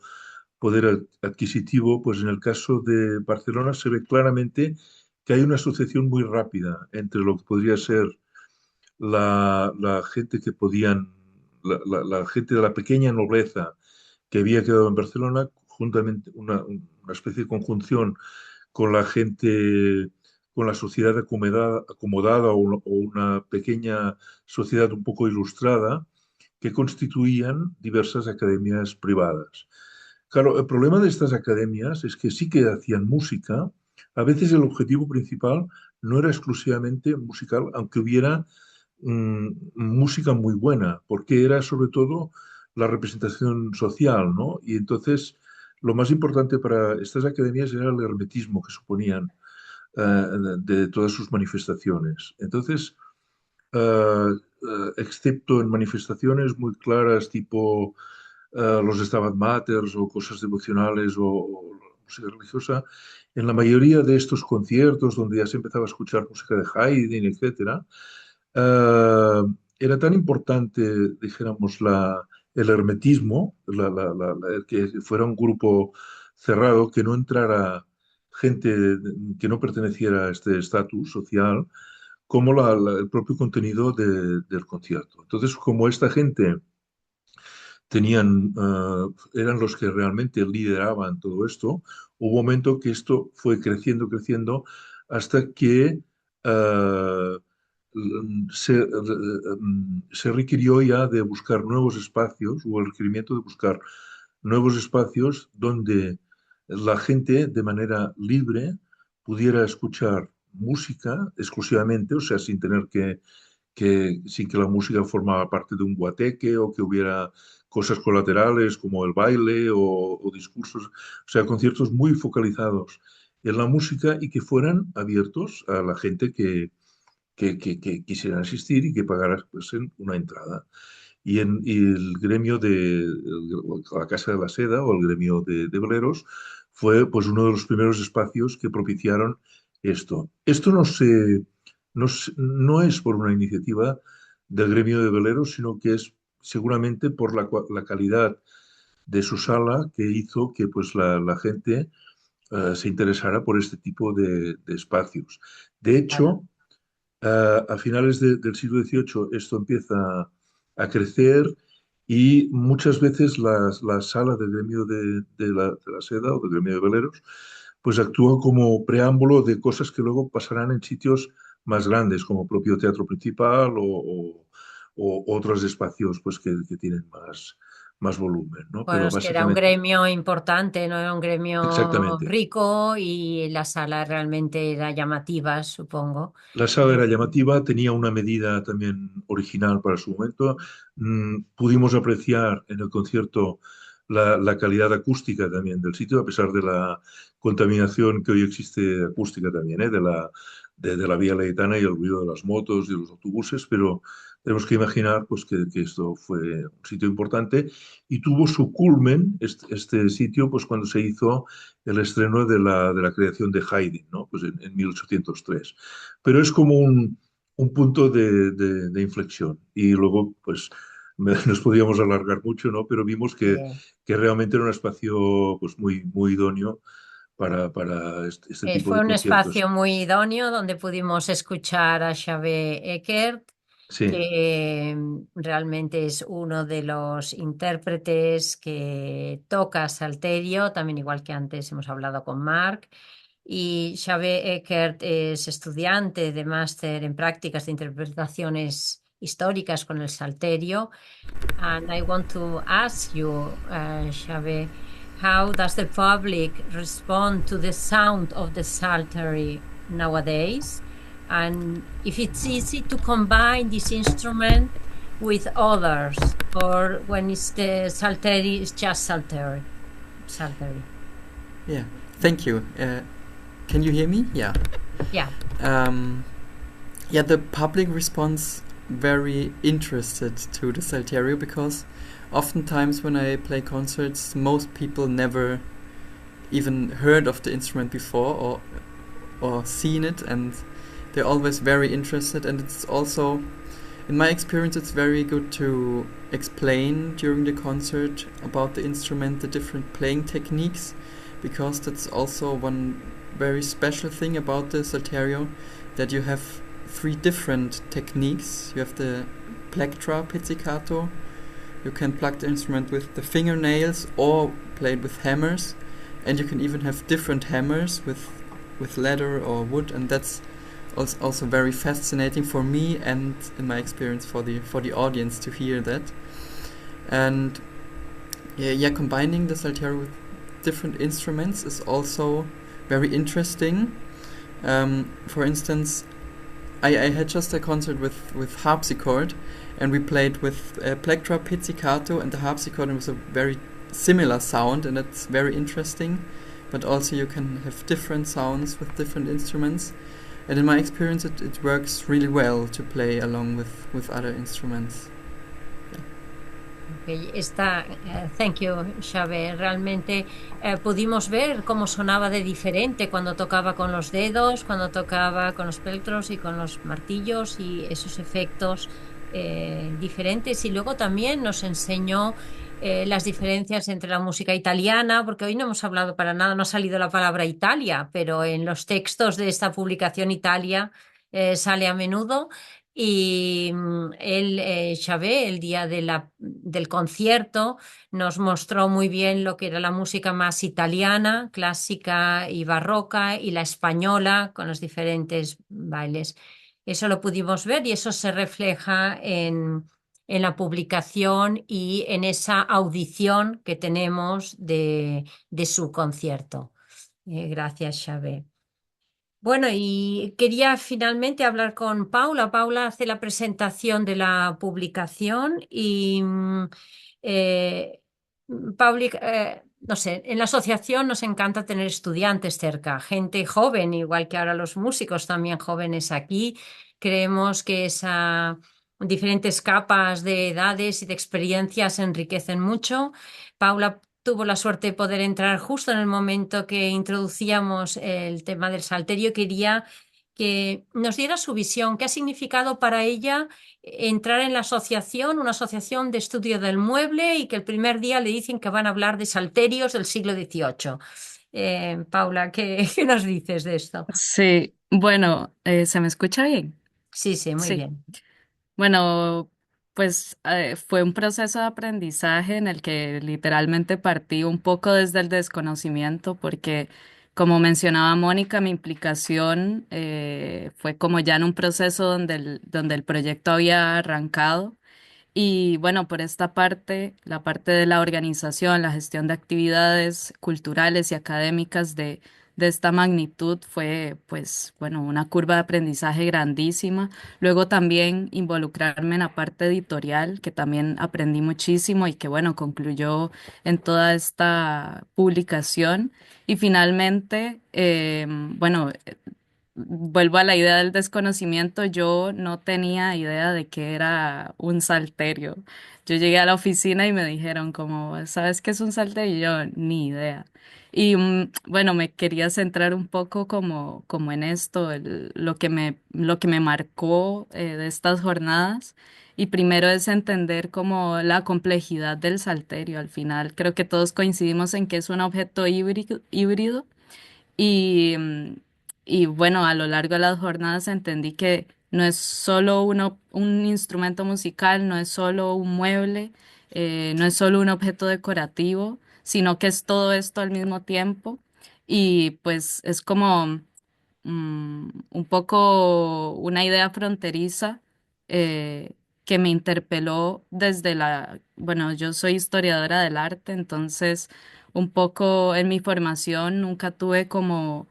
poder adquisitivo, pues en el caso de Barcelona se ve claramente que hay una asociación muy rápida entre lo que podría ser la gente que podían, la gente de la pequeña nobleza que había quedado en Barcelona, juntamente una especie de conjunción con la gente, con la sociedad acomodada o una pequeña sociedad un poco ilustrada, que constituían diversas academias privadas. Claro, el problema de estas academias es que sí que hacían música. A veces el objetivo principal no era exclusivamente musical, aunque hubiera música muy buena, porque era sobre todo la representación social, ¿no? Y entonces lo más importante para estas academias era el hermetismo que suponían de todas sus manifestaciones. Entonces, excepto en manifestaciones muy claras tipo los Stabat Maters o cosas devocionales o música religiosa, en la mayoría de estos conciertos donde ya se empezaba a escuchar música de Haydn, etcétera, eh, era tan importante, dijéramos, el hermetismo, el que fuera un grupo cerrado, que no entrara gente que no perteneciera a este estatus social, como el propio contenido del concierto. Entonces, como esta gente eran los que realmente lideraban todo esto, hubo un momento que esto fue creciendo, creciendo, hasta que se requirió ya de buscar nuevos espacios, hubo el requerimiento de buscar nuevos espacios donde la gente de manera libre pudiera escuchar música exclusivamente, o sea, sin tener sin que la música formara parte de un guateque o que hubiera cosas colaterales como el baile o discursos, o sea, conciertos muy focalizados en la música y que fueran abiertos a la gente que quisieran asistir y que pagaran pues, una entrada. Y el gremio la Casa de la Seda o el gremio de veleros fue pues, uno de los primeros espacios que propiciaron esto. Esto no es por una iniciativa del gremio de veleros, sino que es seguramente por la calidad de su sala que hizo que pues, la gente se interesara por este tipo de espacios. De hecho, a finales del siglo XVIII esto empieza a crecer y muchas veces la sala del gremio de la seda o del gremio de veleros pues actúa como preámbulo de cosas que luego pasarán en sitios más grandes, como propio teatro principal o otros espacios pues, que tienen más volumen, ¿no? Bueno, Pero es que era un básicamente, gremio importante, no era un gremio exactamente. rico y la sala realmente era llamativa, supongo. La sala era llamativa, tenía una medida también original para su momento. Pudimos apreciar en el concierto la calidad acústica también del sitio, a pesar de la contaminación que hoy existe acústica también, ¿eh? De la Vía Laietana y el ruido de las motos y los autobuses, pero tenemos que imaginar pues, que esto fue un sitio importante y tuvo su culmen, este sitio, pues cuando se hizo el estreno de la creación de Haydn, ¿no? Pues en 1803, pero es como un punto de inflexión. Y luego, pues, nos podíamos alargar mucho, ¿no? Pero vimos Sí. que realmente era un espacio pues, muy idóneo para este tipo Fue de un conciertos. espacio muy idóneo donde pudimos escuchar a Xavé Eckert, Sí, que realmente es uno de los intérpretes que toca salterio, también igual que antes hemos hablado con Marc. Y Xavé Eckert es estudiante de máster en prácticas de interpretaciones históricas con el salterio. And I want to ask you, Xavé, how does the public respond to the sound of the psaltery nowadays? And if it's easy to combine this instrument with others, or when it's the psaltery, it's just psaltery. Psaltery. Yeah, thank you. Can you hear me? Yeah. Yeah. Yeah, the public responds very interested to the Salterio because oftentimes when I play concerts, most people never even heard of the instrument before or seen it, and they're always very interested. And it's also, in my experience, it's very good to explain during the concert about the instrument, the different playing techniques, because that's also one very special thing about the Salterio, that you have 3 different techniques. You have the plectra pizzicato. You can pluck the instrument with the fingernails or play it with hammers, and you can even have different hammers with leather or wood, and that's also very fascinating for me and, in my experience, for the audience to hear that. And yeah, combining the Salterio with different instruments is also very interesting. For instance, I had just a concert with harpsichord, and we played with plectra pizzicato and the harpsichord, and it was a very similar sound, and that's very interesting. But also you can have different sounds with different instruments, and in my experience it works really well to play along with other instruments. Okay, thank you, Xavé. Realmente pudimos ver cómo sonaba de diferente cuando tocaba con los dedos, cuando tocaba con los plectros y con los martillos y esos efectos diferentes. Y luego también nos enseñó las diferencias entre la música italiana, porque hoy no hemos hablado para nada, no ha salido la palabra Italia, pero en los textos de esta publicación Italia sale a menudo. Y Xavé, el día del concierto, nos mostró muy bien lo que era la música más italiana, clásica y barroca, y la española, con los diferentes bailes. Eso lo pudimos ver y eso se refleja en la publicación y en esa audición que tenemos de su concierto. Gracias, Xavé. Bueno, y quería finalmente hablar con Paula. Paula hace la presentación de la publicación y eh, no sé, en la asociación nos encanta tener estudiantes cerca, gente joven, igual que ahora los músicos también jóvenes aquí. Creemos que diferentes capas de edades y de experiencias enriquecen mucho. Paula tuvo la suerte de poder entrar justo en el momento que introducíamos el tema del salterio. Quería que nos diera su visión, qué ha significado para ella entrar en la asociación, una asociación de estudio del mueble, y que el primer día le dicen que van a hablar de salterios del siglo XVIII. Paula, ¿qué nos dices de esto? Sí, bueno, ¿se me escucha bien? Sí, sí, muy Sí. bien. Bueno, pues fue un proceso de aprendizaje en el que literalmente partí un poco desde el desconocimiento porque como mencionaba Mónica, mi implicación fue como ya en un proceso donde el proyecto había arrancado. Y bueno, por esta parte, la parte de la organización, la gestión de actividades culturales y académicas de esta magnitud fue, pues, bueno, una curva de aprendizaje grandísima. Luego también involucrarme en la parte editorial, que también aprendí muchísimo y que, bueno, concluyó en toda esta publicación. Y finalmente, bueno, vuelvo a la idea del desconocimiento, yo no tenía idea de que era un salterio. Yo llegué a la oficina y me dijeron como, ¿sabes qué es un salterio? Y yo, ni idea. Y bueno, me quería centrar un poco como en esto, lo que me marcó de estas jornadas. Y primero es entender como la complejidad del salterio. Al final, creo que todos coincidimos en que es un objeto híbrido y, y bueno, a lo largo de las jornadas entendí que no es solo un instrumento musical, no es solo un mueble, no es solo un objeto decorativo, sino que es todo esto al mismo tiempo. Y pues es como un poco una idea fronteriza que me interpeló desde bueno, yo soy historiadora del arte, entonces un poco en mi formación nunca tuve como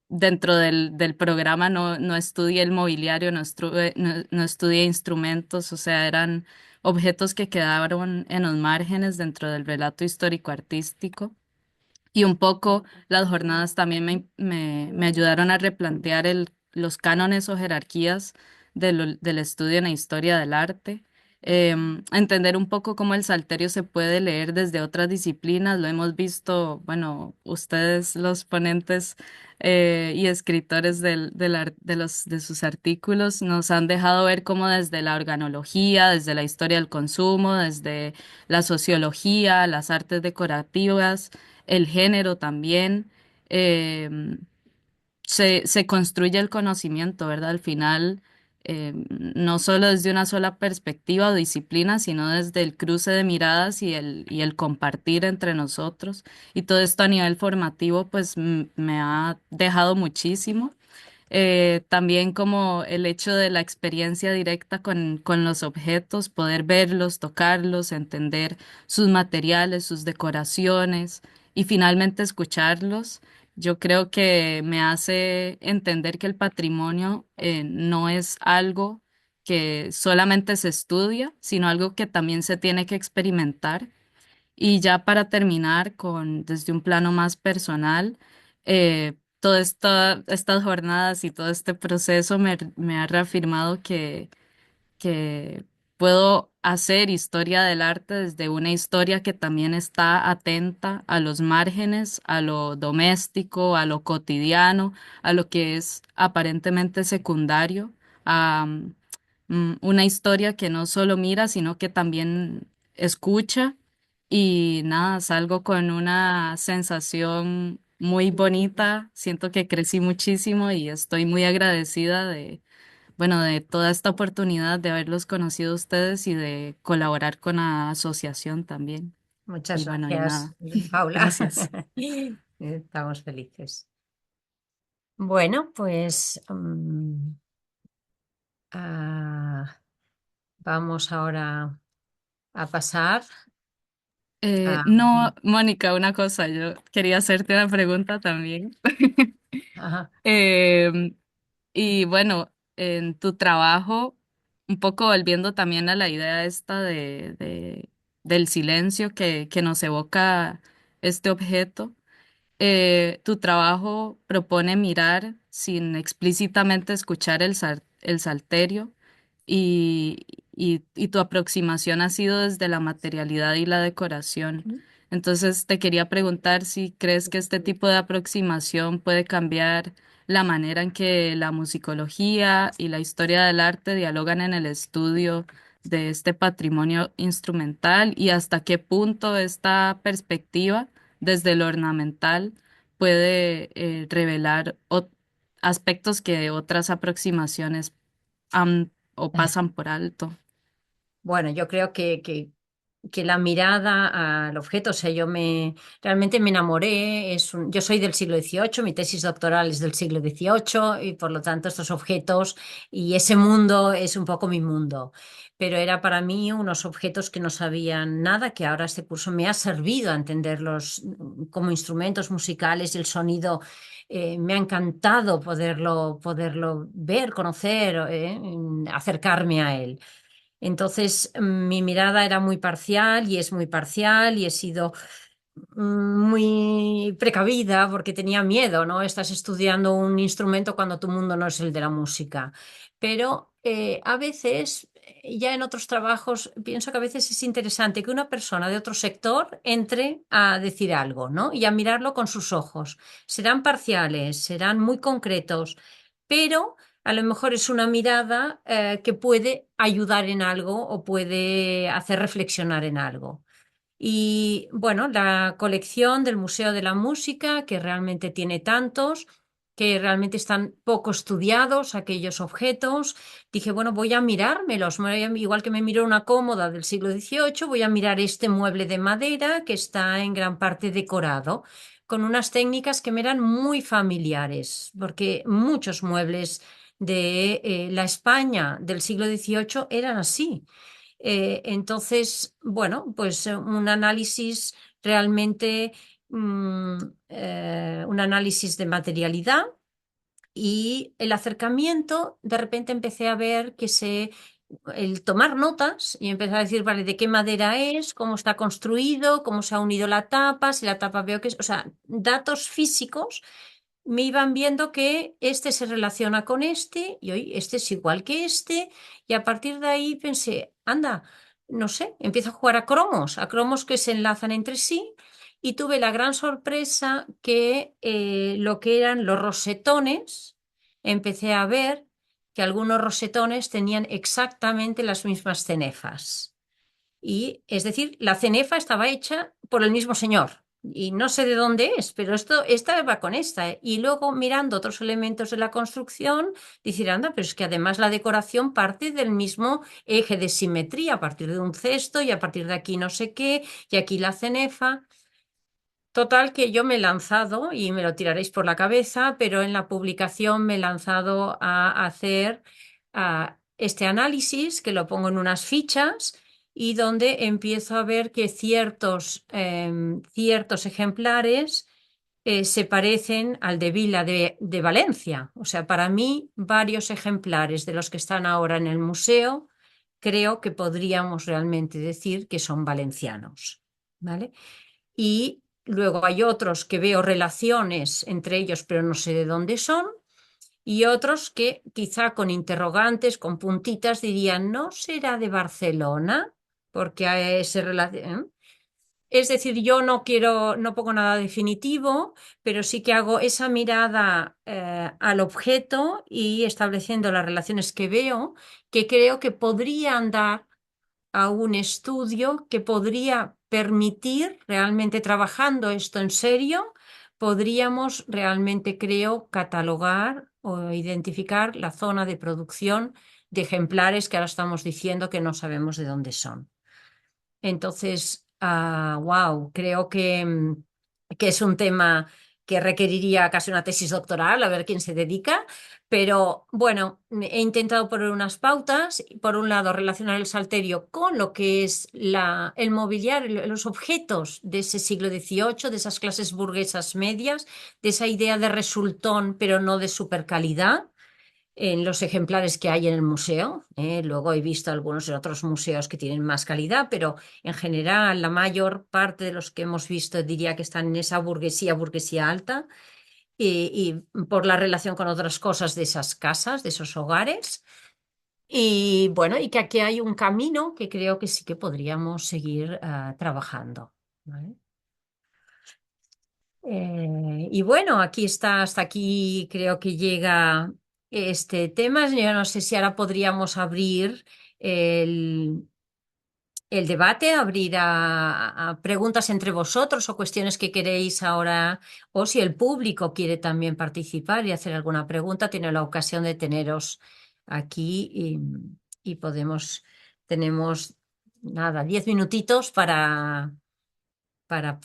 dentro del programa no estudié el mobiliario, no estudié instrumentos, o sea, eran objetos que quedaron en los márgenes dentro del relato histórico-artístico. Y un poco las jornadas también me ayudaron a replantear los cánones o jerarquías del estudio en la historia del arte, a entender un poco cómo el salterio se puede leer desde otras disciplinas. Lo hemos visto, bueno, ustedes los ponentes y escritores de sus artículos nos han dejado ver cómo desde la organología, desde la historia del consumo, desde la sociología, las artes decorativas, el género también, eh, se construye el conocimiento, ¿verdad? Al final, no solo desde una sola perspectiva o disciplina, sino desde el cruce de miradas y el compartir entre nosotros. Y todo esto a nivel formativo, pues me ha dejado muchísimo. También como el hecho de la experiencia directa con los objetos, poder verlos, tocarlos, entender sus materiales, sus decoraciones y finalmente escucharlos. Yo creo que me hace entender que el patrimonio no es algo que solamente se estudia, sino algo que también se tiene que experimentar. Y ya para terminar desde un plano más personal, estas jornadas y todo este proceso me ha reafirmado que puedo hacer historia del arte desde una historia que también está atenta a los márgenes, a lo doméstico, a lo cotidiano, a lo que es aparentemente secundario, a una historia que no solo mira, sino que también escucha. Y nada, salgo con una sensación muy bonita, siento que crecí muchísimo y estoy muy agradecida bueno, de toda esta oportunidad de haberlos conocido a ustedes y de colaborar con la asociación también. Muchas Y bueno, y gracias, nada, Paula. gracias. Estamos felices. Bueno, pues vamos ahora a pasar a... No, Mónica, una cosa, yo quería hacerte una pregunta también. Ajá. Em, y bueno, en tu trabajo, un poco volviendo también a la idea esta del silencio que nos evoca este objeto, tu trabajo propone mirar sin explícitamente escuchar el salterio y, y tu aproximación ha sido desde la materialidad y la decoración. Entonces, te quería preguntar si crees que este tipo de aproximación puede cambiar la manera en que la musicología y la historia del arte dialogan en el estudio de este patrimonio instrumental y hasta qué punto esta perspectiva desde lo ornamental puede revelar aspectos que otras aproximaciones o pasan por alto. Bueno, yo creo que que la mirada al objeto, o sea, realmente me enamoré, yo soy del siglo XVIII, mi tesis doctoral es del siglo XVIII y por lo tanto estos objetos y ese mundo es un poco mi mundo, pero era para mí unos objetos que no sabían nada, que ahora este curso me ha servido a entenderlos como instrumentos musicales y el sonido. Me ha encantado poderlo ver, conocer, acercarme a él. Entonces, mi mirada era muy parcial y es muy parcial y he sido muy precavida porque tenía miedo, ¿no? Estás estudiando un instrumento cuando tu mundo no es el de la música. Pero a veces, ya en otros trabajos, pienso que a veces es interesante que una persona de otro sector entre a decir algo, ¿no? Y a mirarlo con sus ojos. Serán parciales, serán muy concretos, pero a lo mejor es una mirada que puede ayudar en algo o puede hacer reflexionar en algo. Y bueno, la colección del Museo de la Música, que realmente tiene tantos, que realmente están poco estudiados aquellos objetos, dije, bueno, voy a mirármelos, igual que me miro una cómoda del siglo XVIII, voy a mirar este mueble de madera que está en gran parte decorado, con unas técnicas que me eran muy familiares, porque muchos muebles de la España del siglo XVIII eran así. Entonces, bueno, pues un análisis realmente, un análisis de materialidad y el acercamiento, de repente empecé a ver el tomar notas y empezar a decir, vale, de qué madera es, cómo está construido, cómo se ha unido la tapa, si la tapa veo que es, o sea, datos físicos me iban viendo que este se relaciona con este y hoy este es igual que este y a partir de ahí pensé, anda, no sé, empiezo a jugar a cromos que se enlazan entre sí y tuve la gran sorpresa que lo que eran los rosetones, empecé a ver que algunos rosetones tenían exactamente las mismas cenefas. Y es decir, la cenefa estaba hecha por el mismo señor. Y no sé de dónde es, pero esta va con esta. Y luego mirando otros elementos de la construcción, decir, anda, pero es que además la decoración parte del mismo eje de simetría, a partir de un cesto y a partir de aquí no sé qué, y aquí la cenefa. Total que yo me he lanzado, y me lo tiraréis por la cabeza, pero en la publicación me he lanzado a hacer este análisis, que lo pongo en unas fichas y donde empiezo a ver que ciertos ejemplares se parecen al de Vila de Valencia. O sea, para mí, varios ejemplares de los que están ahora en el museo, creo que podríamos realmente decir que son valencianos, ¿vale? Y luego hay otros que veo relaciones entre ellos, pero no sé de dónde son. Y otros que quizá con interrogantes, con puntitas, dirían, ¿no será de Barcelona? Porque se relaciona. Es decir, yo no pongo nada definitivo, pero sí que hago esa mirada al objeto y estableciendo las relaciones que veo, que creo que podrían dar a un estudio que podría permitir, realmente trabajando esto en serio, podríamos realmente, creo, catalogar o identificar la zona de producción de ejemplares que ahora estamos diciendo que no sabemos de dónde son. Entonces, wow, creo que es un tema que requeriría casi una tesis doctoral, a ver quién se dedica, pero bueno, he intentado poner unas pautas, por un lado relacionar el salterio con lo que es el mobiliario, los objetos de ese siglo XVIII, de esas clases burguesas medias, de esa idea de resultón, pero no de supercalidad en los ejemplares que hay en el museo. Luego he visto algunos en otros museos que tienen más calidad, pero en general la mayor parte de los que hemos visto diría que están en esa burguesía alta y por la relación con otras cosas de esas casas, de esos hogares. Y bueno, y que aquí hay un camino que creo que sí que podríamos seguir trabajando, ¿vale? Y bueno, aquí está, hasta aquí creo que llega este tema. Yo no sé si ahora podríamos abrir el, el debate, abrir a preguntas entre vosotros o cuestiones que queréis ahora, o si el público quiere también participar y hacer alguna pregunta, tiene la ocasión de teneros aquí y tenemos nada, 10 minutitos para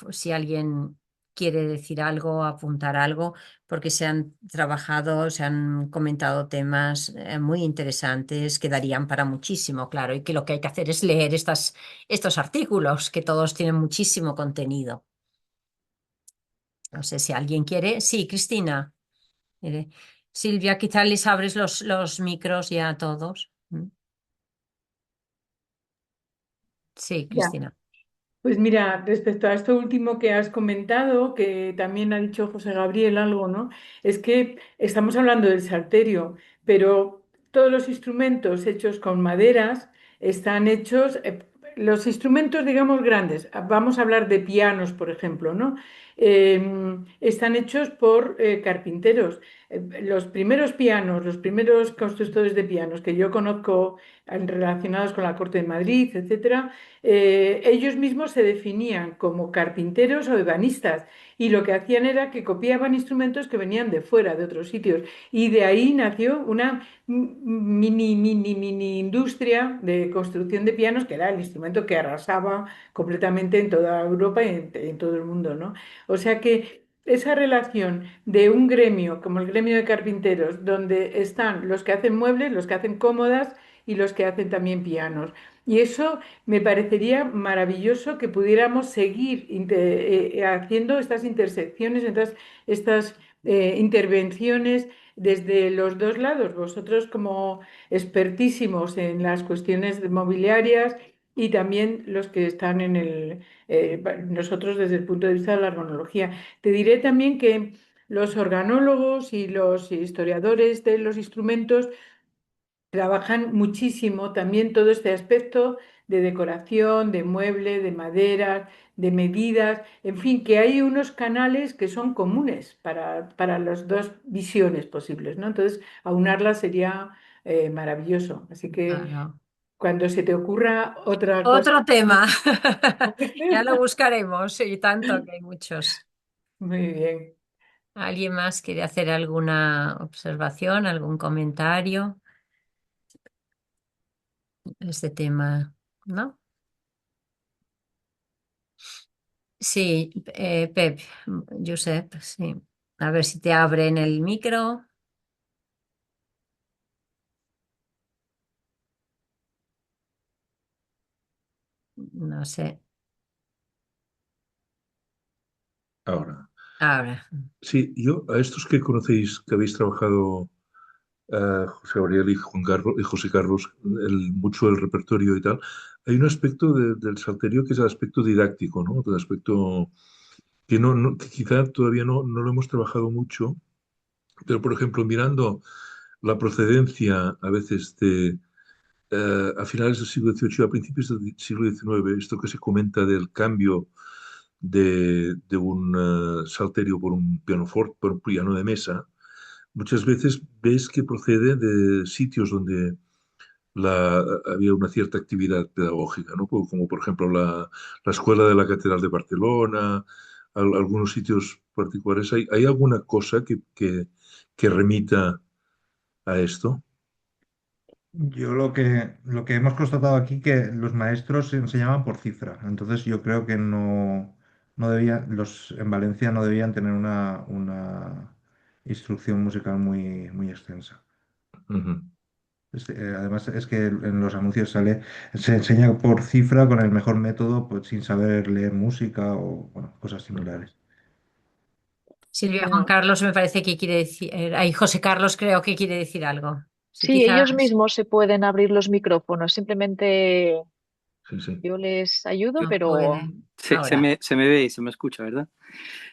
pues, si alguien quiere decir algo, apuntar algo, porque se han trabajado, se han comentado temas muy interesantes que darían para muchísimo, claro, y que lo que hay que hacer es leer estos artículos, que todos tienen muchísimo contenido. No sé si alguien quiere. Sí, Cristina. Silvia, quizás les abres los micros ya a todos. Sí, Ya. Cristina. Pues mira, respecto a esto último que has comentado, que también ha dicho José Gabriel algo, ¿no? Es que estamos hablando del salterio, pero todos los instrumentos hechos con maderas están hechos, los instrumentos, digamos, grandes, vamos a hablar de pianos, por ejemplo, ¿no? Están hechos por carpinteros. Los primeros pianos, los primeros constructores de pianos que yo conozco relacionados con la Corte de Madrid, etcétera, ellos mismos se definían como carpinteros o ebanistas y lo que hacían era que copiaban instrumentos que venían de fuera, de otros sitios. Y de ahí nació una mini industria de construcción de pianos, que era el instrumento que arrasaba completamente en toda Europa y en todo el mundo, ¿no? O sea que esa relación de un gremio como el gremio de carpinteros, donde están los que hacen muebles, los que hacen cómodas y los que hacen también pianos. Y eso me parecería maravilloso que pudiéramos seguir haciendo estas intersecciones, estas intervenciones desde los dos lados. Vosotros como expertísimos en las cuestiones mobiliarias y también los que están nosotros desde el punto de vista de la armonología. Te diré también que los organólogos y los historiadores de los instrumentos trabajan muchísimo también todo este aspecto de decoración, de mueble, de madera, de medidas, en fin, que hay unos canales que son comunes para las dos visiones posibles, ¿no? Entonces, aunarlas sería maravilloso. Así que Claro. cuando se te ocurra otra cosa. Otro tema. Ya lo buscaremos, y tanto que hay muchos. Muy bien. ¿Alguien más quiere hacer alguna observación, algún comentario? Este tema, ¿no? Sí, Pep, Josep, sí. A ver si te abren el micro. No sé. Ahora. Ahora. Sí, yo a estos que conocéis, que habéis trabajado, José Gabriel y, y José Carlos, mucho el repertorio y tal, hay un aspecto del salterio que es el aspecto didáctico, ¿no? El aspecto que, que quizá todavía no lo hemos trabajado mucho, pero por ejemplo, mirando la procedencia a veces a finales del siglo XVIII, a principios del siglo XIX, esto que se comenta del cambio de un salterio por un pianoforte, por un piano de mesa, muchas veces ves que procede de sitios donde había una cierta actividad pedagógica, ¿no? Como por ejemplo la escuela de la Catedral de Barcelona, algunos sitios particulares. ¿Hay alguna cosa que remita a esto? Yo lo que hemos constatado aquí que los maestros se enseñaban por cifra, entonces yo creo que no debían, los en Valencia no debían tener una instrucción musical muy extensa. Ujú. Además es que en los anuncios se enseña por cifra con el mejor método, pues sin saber leer música o bueno, cosas similares. Silvia, Juan Ya. Carlos me parece que quiere decir, ahí José Carlos creo que quiere decir algo. Sí, Sí, ellos quizás mismos se pueden abrir los micrófonos, simplemente Sí, sí. yo les ayudo, no pero puede. Se Ahora. se me ve y se me escucha, ¿verdad?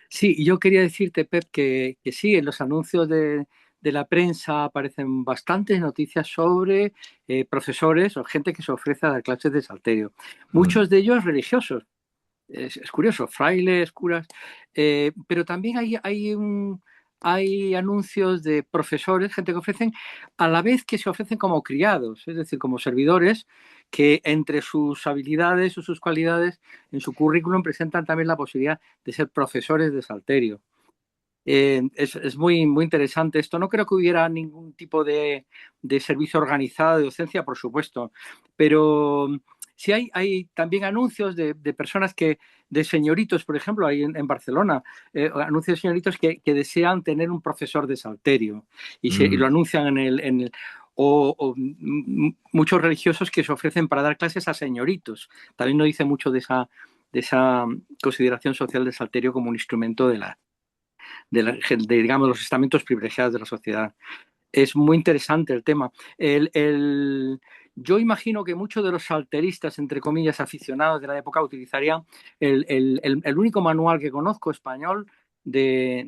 Sí, y yo quería decirte, Pep, que sí, en los anuncios de la prensa aparecen bastantes noticias sobre profesores o gente que se ofrece a dar clases de salterio. Muchos de ellos religiosos. Es curioso, frailes, curas, pero también hay anuncios de profesores, gente que ofrecen, a la vez que se ofrecen como criados, es decir, como servidores, que entre sus habilidades o sus cualidades en su currículum presentan también la posibilidad de ser profesores de salterio. Es muy interesante esto. No creo que hubiera ningún tipo de servicio organizado de docencia, por supuesto, pero sí hay también anuncios de personas de señoritos, por ejemplo, hay en Barcelona, anuncios de señoritos que desean tener un profesor de salterio y lo anuncian o muchos religiosos que se ofrecen para dar clases a señoritos. También nos dice mucho de esa consideración social del salterio como un instrumento digamos, los estamentos privilegiados de la sociedad. Es muy interesante el tema. Yo imagino que muchos de los salteristas, entre comillas, aficionados de la época, utilizarían el único manual que conozco español el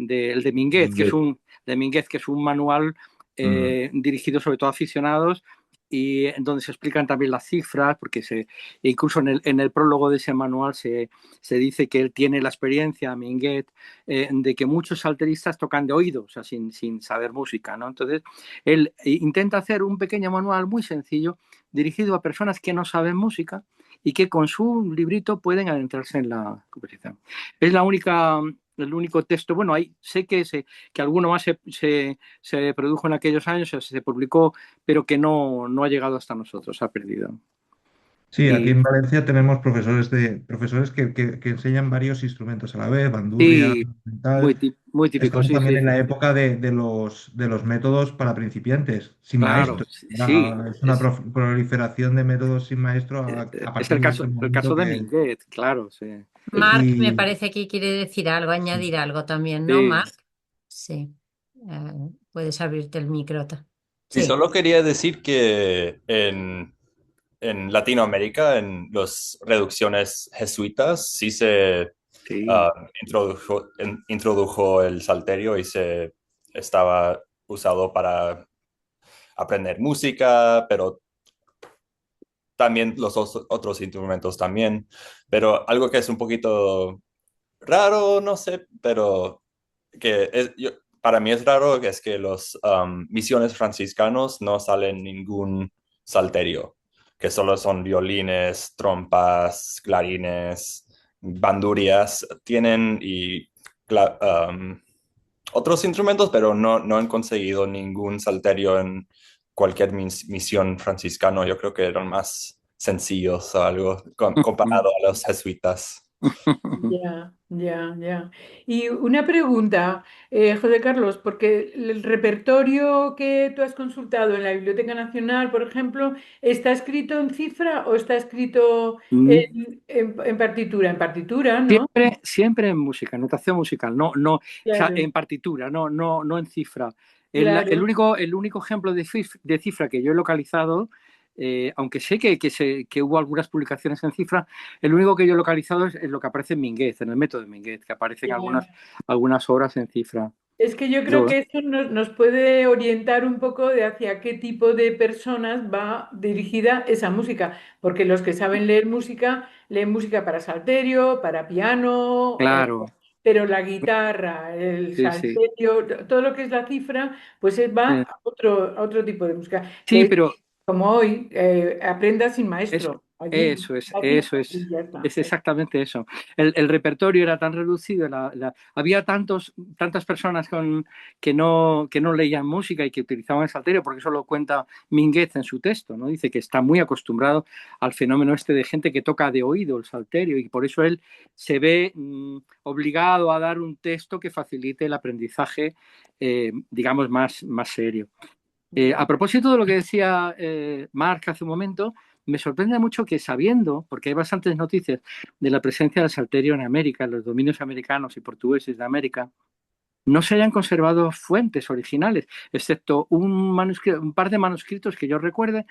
de Minguez, que es un manual dirigido sobre todo a aficionados y en donde se explican también las cifras, porque incluso en el prólogo de ese manual se dice que él tiene la experiencia, Minguet, de que muchos salteristas tocan de oído, o sea, sin saber música, ¿no? Entonces, él intenta hacer un pequeño manual muy sencillo, dirigido a personas que no saben música y que con su librito pueden adentrarse en la composición. Es el único texto, bueno, sé que alguno más se produjo en aquellos años, se publicó, pero que no ha llegado hasta nosotros, se ha perdido. Sí, aquí en Valencia tenemos profesores que enseñan varios instrumentos a la vez, bandurria, Sí, tal. muy típico, Estamos sí, también sí. en la época de los métodos para principiantes, sin Claro, maestro. sí. Es una proliferación de métodos sin maestro a Es partir de ese el momento caso de que... Minguet, claro, sí. Marc me Y, parece que quiere decir algo, añadir algo también, ¿no, Sí. Marc? Sí. Puedes abrirte el micro. Y Sí. solo quería decir que en Latinoamérica, en las reducciones jesuitas, sí se Sí. introdujo el salterio y se estaba usado para aprender música, pero también los otros instrumentos también. Pero algo que es un poquito raro, no sé, pero para mí es raro que es que los misiones franciscanos no salen ningún salterio, que solo son violines, trompas, clarines, bandurias, tienen otros instrumentos, pero no han conseguido ningún salterio en cualquier misión franciscano. Yo creo que eran más sencillos o algo comparado a los jesuitas. Ya, ya, ya. Y una pregunta, José Carlos, porque el repertorio que tú has consultado en la Biblioteca Nacional, por ejemplo, ¿está escrito en cifra o está escrito en partitura? En partitura, ¿no? Siempre en música, notación musical, no, o sea, Claro, en partitura, no en cifra. El claro. único ejemplo de cifra que yo he localizado, aunque sé que hubo algunas publicaciones en cifra, el único que yo he localizado es lo que aparece en Minguez, en el método de Minguez, que aparecen Ya. algunas obras en cifra. Es que yo creo Pero, que eso nos puede orientar un poco de hacia qué tipo de personas va dirigida esa música, porque los que saben leer música, leen música para salterio, para piano, claro, pero la guitarra, el sí, sí. salterio, todo lo que es la cifra, pues va Eh, a otro tipo de música, sí, que pero como hoy, aprenda sin Es, maestro, allí, fácil, y ya está. es exactamente eso. El repertorio era tan reducido, había tantas personas que no leían música y que utilizaban el salterio, porque eso lo cuenta Minguez en su texto, ¿no? Dice que está muy acostumbrado al fenómeno este de gente que toca de oído el salterio y por eso él se ve obligado a dar un texto que facilite el aprendizaje, digamos, más serio. A propósito de lo que decía Marc hace un momento, me sorprende mucho que sabiendo, porque hay bastantes noticias de la presencia del salterio en América, en los dominios americanos y portugueses de América, no se hayan conservado fuentes originales, excepto un par de manuscritos que yo recuerde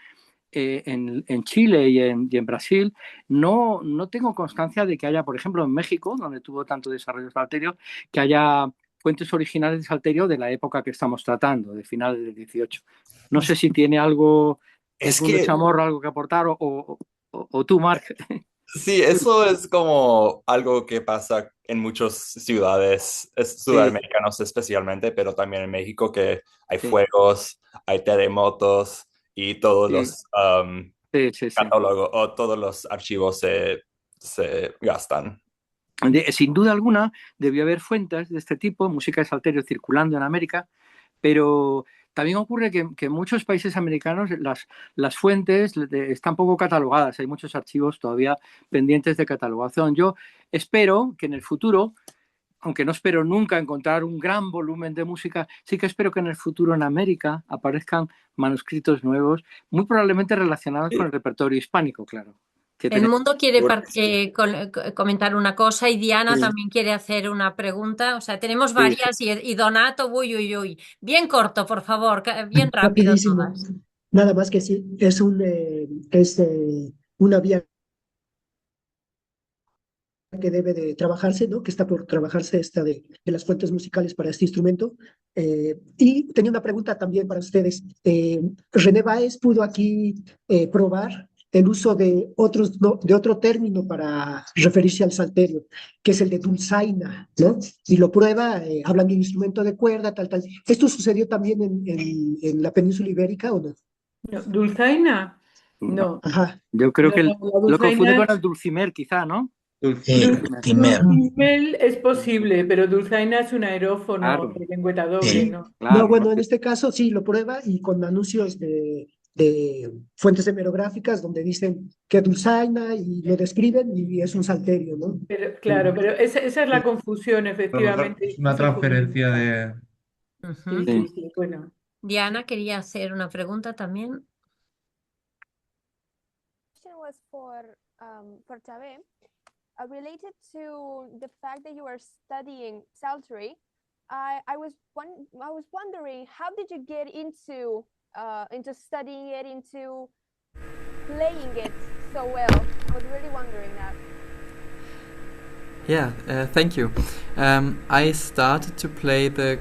en Chile y en Brasil. No tengo constancia de que haya, por ejemplo, en México, donde tuvo tanto desarrollo salterio, que haya fuentes originales de salterio de la época que estamos tratando, de finales del 18. No sé si tiene algo Es Edmundo que Chamorro algo que aportar o tú, Marc. sí, eso es como algo que pasa en muchas ciudades Sí, sudamericanas especialmente, pero también en México que hay sí, fuegos, hay terremotos y todos sí, los sí. catálogos o todos los archivos se gastan. Sin duda alguna, debió haber fuentes de este tipo, música de salterio circulando en América, pero también ocurre que en muchos países americanos las fuentes están poco catalogadas. Hay muchos archivos todavía pendientes de catalogación. Yo espero que en el futuro, aunque no espero nunca encontrar un gran volumen de música, sí que espero que en el futuro en América aparezcan manuscritos nuevos, muy probablemente relacionados con el repertorio hispánico, claro. El mundo quiere Sí. comentar una cosa y Diana Sí. también quiere hacer una pregunta. O sea, tenemos Sí, varias y Donato, uy, uy, uy. Bien corto, por favor, bien rápido Rapidísimo. todas. Nada más que sí, es una vía que debe de trabajarse, ¿no? Que está por trabajarse esta de las fuentes musicales para este instrumento. Y tenía una pregunta también para ustedes. René Báez pudo aquí probar el uso de de otro término para referirse al salterio, que es el de dulzaina, ¿no? Y lo prueba, hablan de un instrumento de cuerda, tal, tal. ¿Esto sucedió también en la península ibérica o no? No, ¿dulzaina? no. No, Ajá. Yo creo no, que la lo confunde dulzaina con es... el dulcimer, quizá, ¿no? Timer. Dulcimel es posible, pero dulzaina es un aerófono Claro, de lengüeta doble, Sí. ¿no? No, claro. bueno, en este caso sí lo prueba y con anuncios de fuentes hemerográficas donde dicen que dulzaina y lo describen y es un salterio, ¿no? Pero, claro, pero esa es la confusión, efectivamente. Es una se transferencia comunica. de... Ujú. Sí, sí, bueno. Diana quería hacer una pregunta también. Question was for Xavier, related to the fact that you are studying psaltery. I was wondering, how did you get into studying it, into playing it so well? I was really wondering that. Yeah, thank you. I started to play the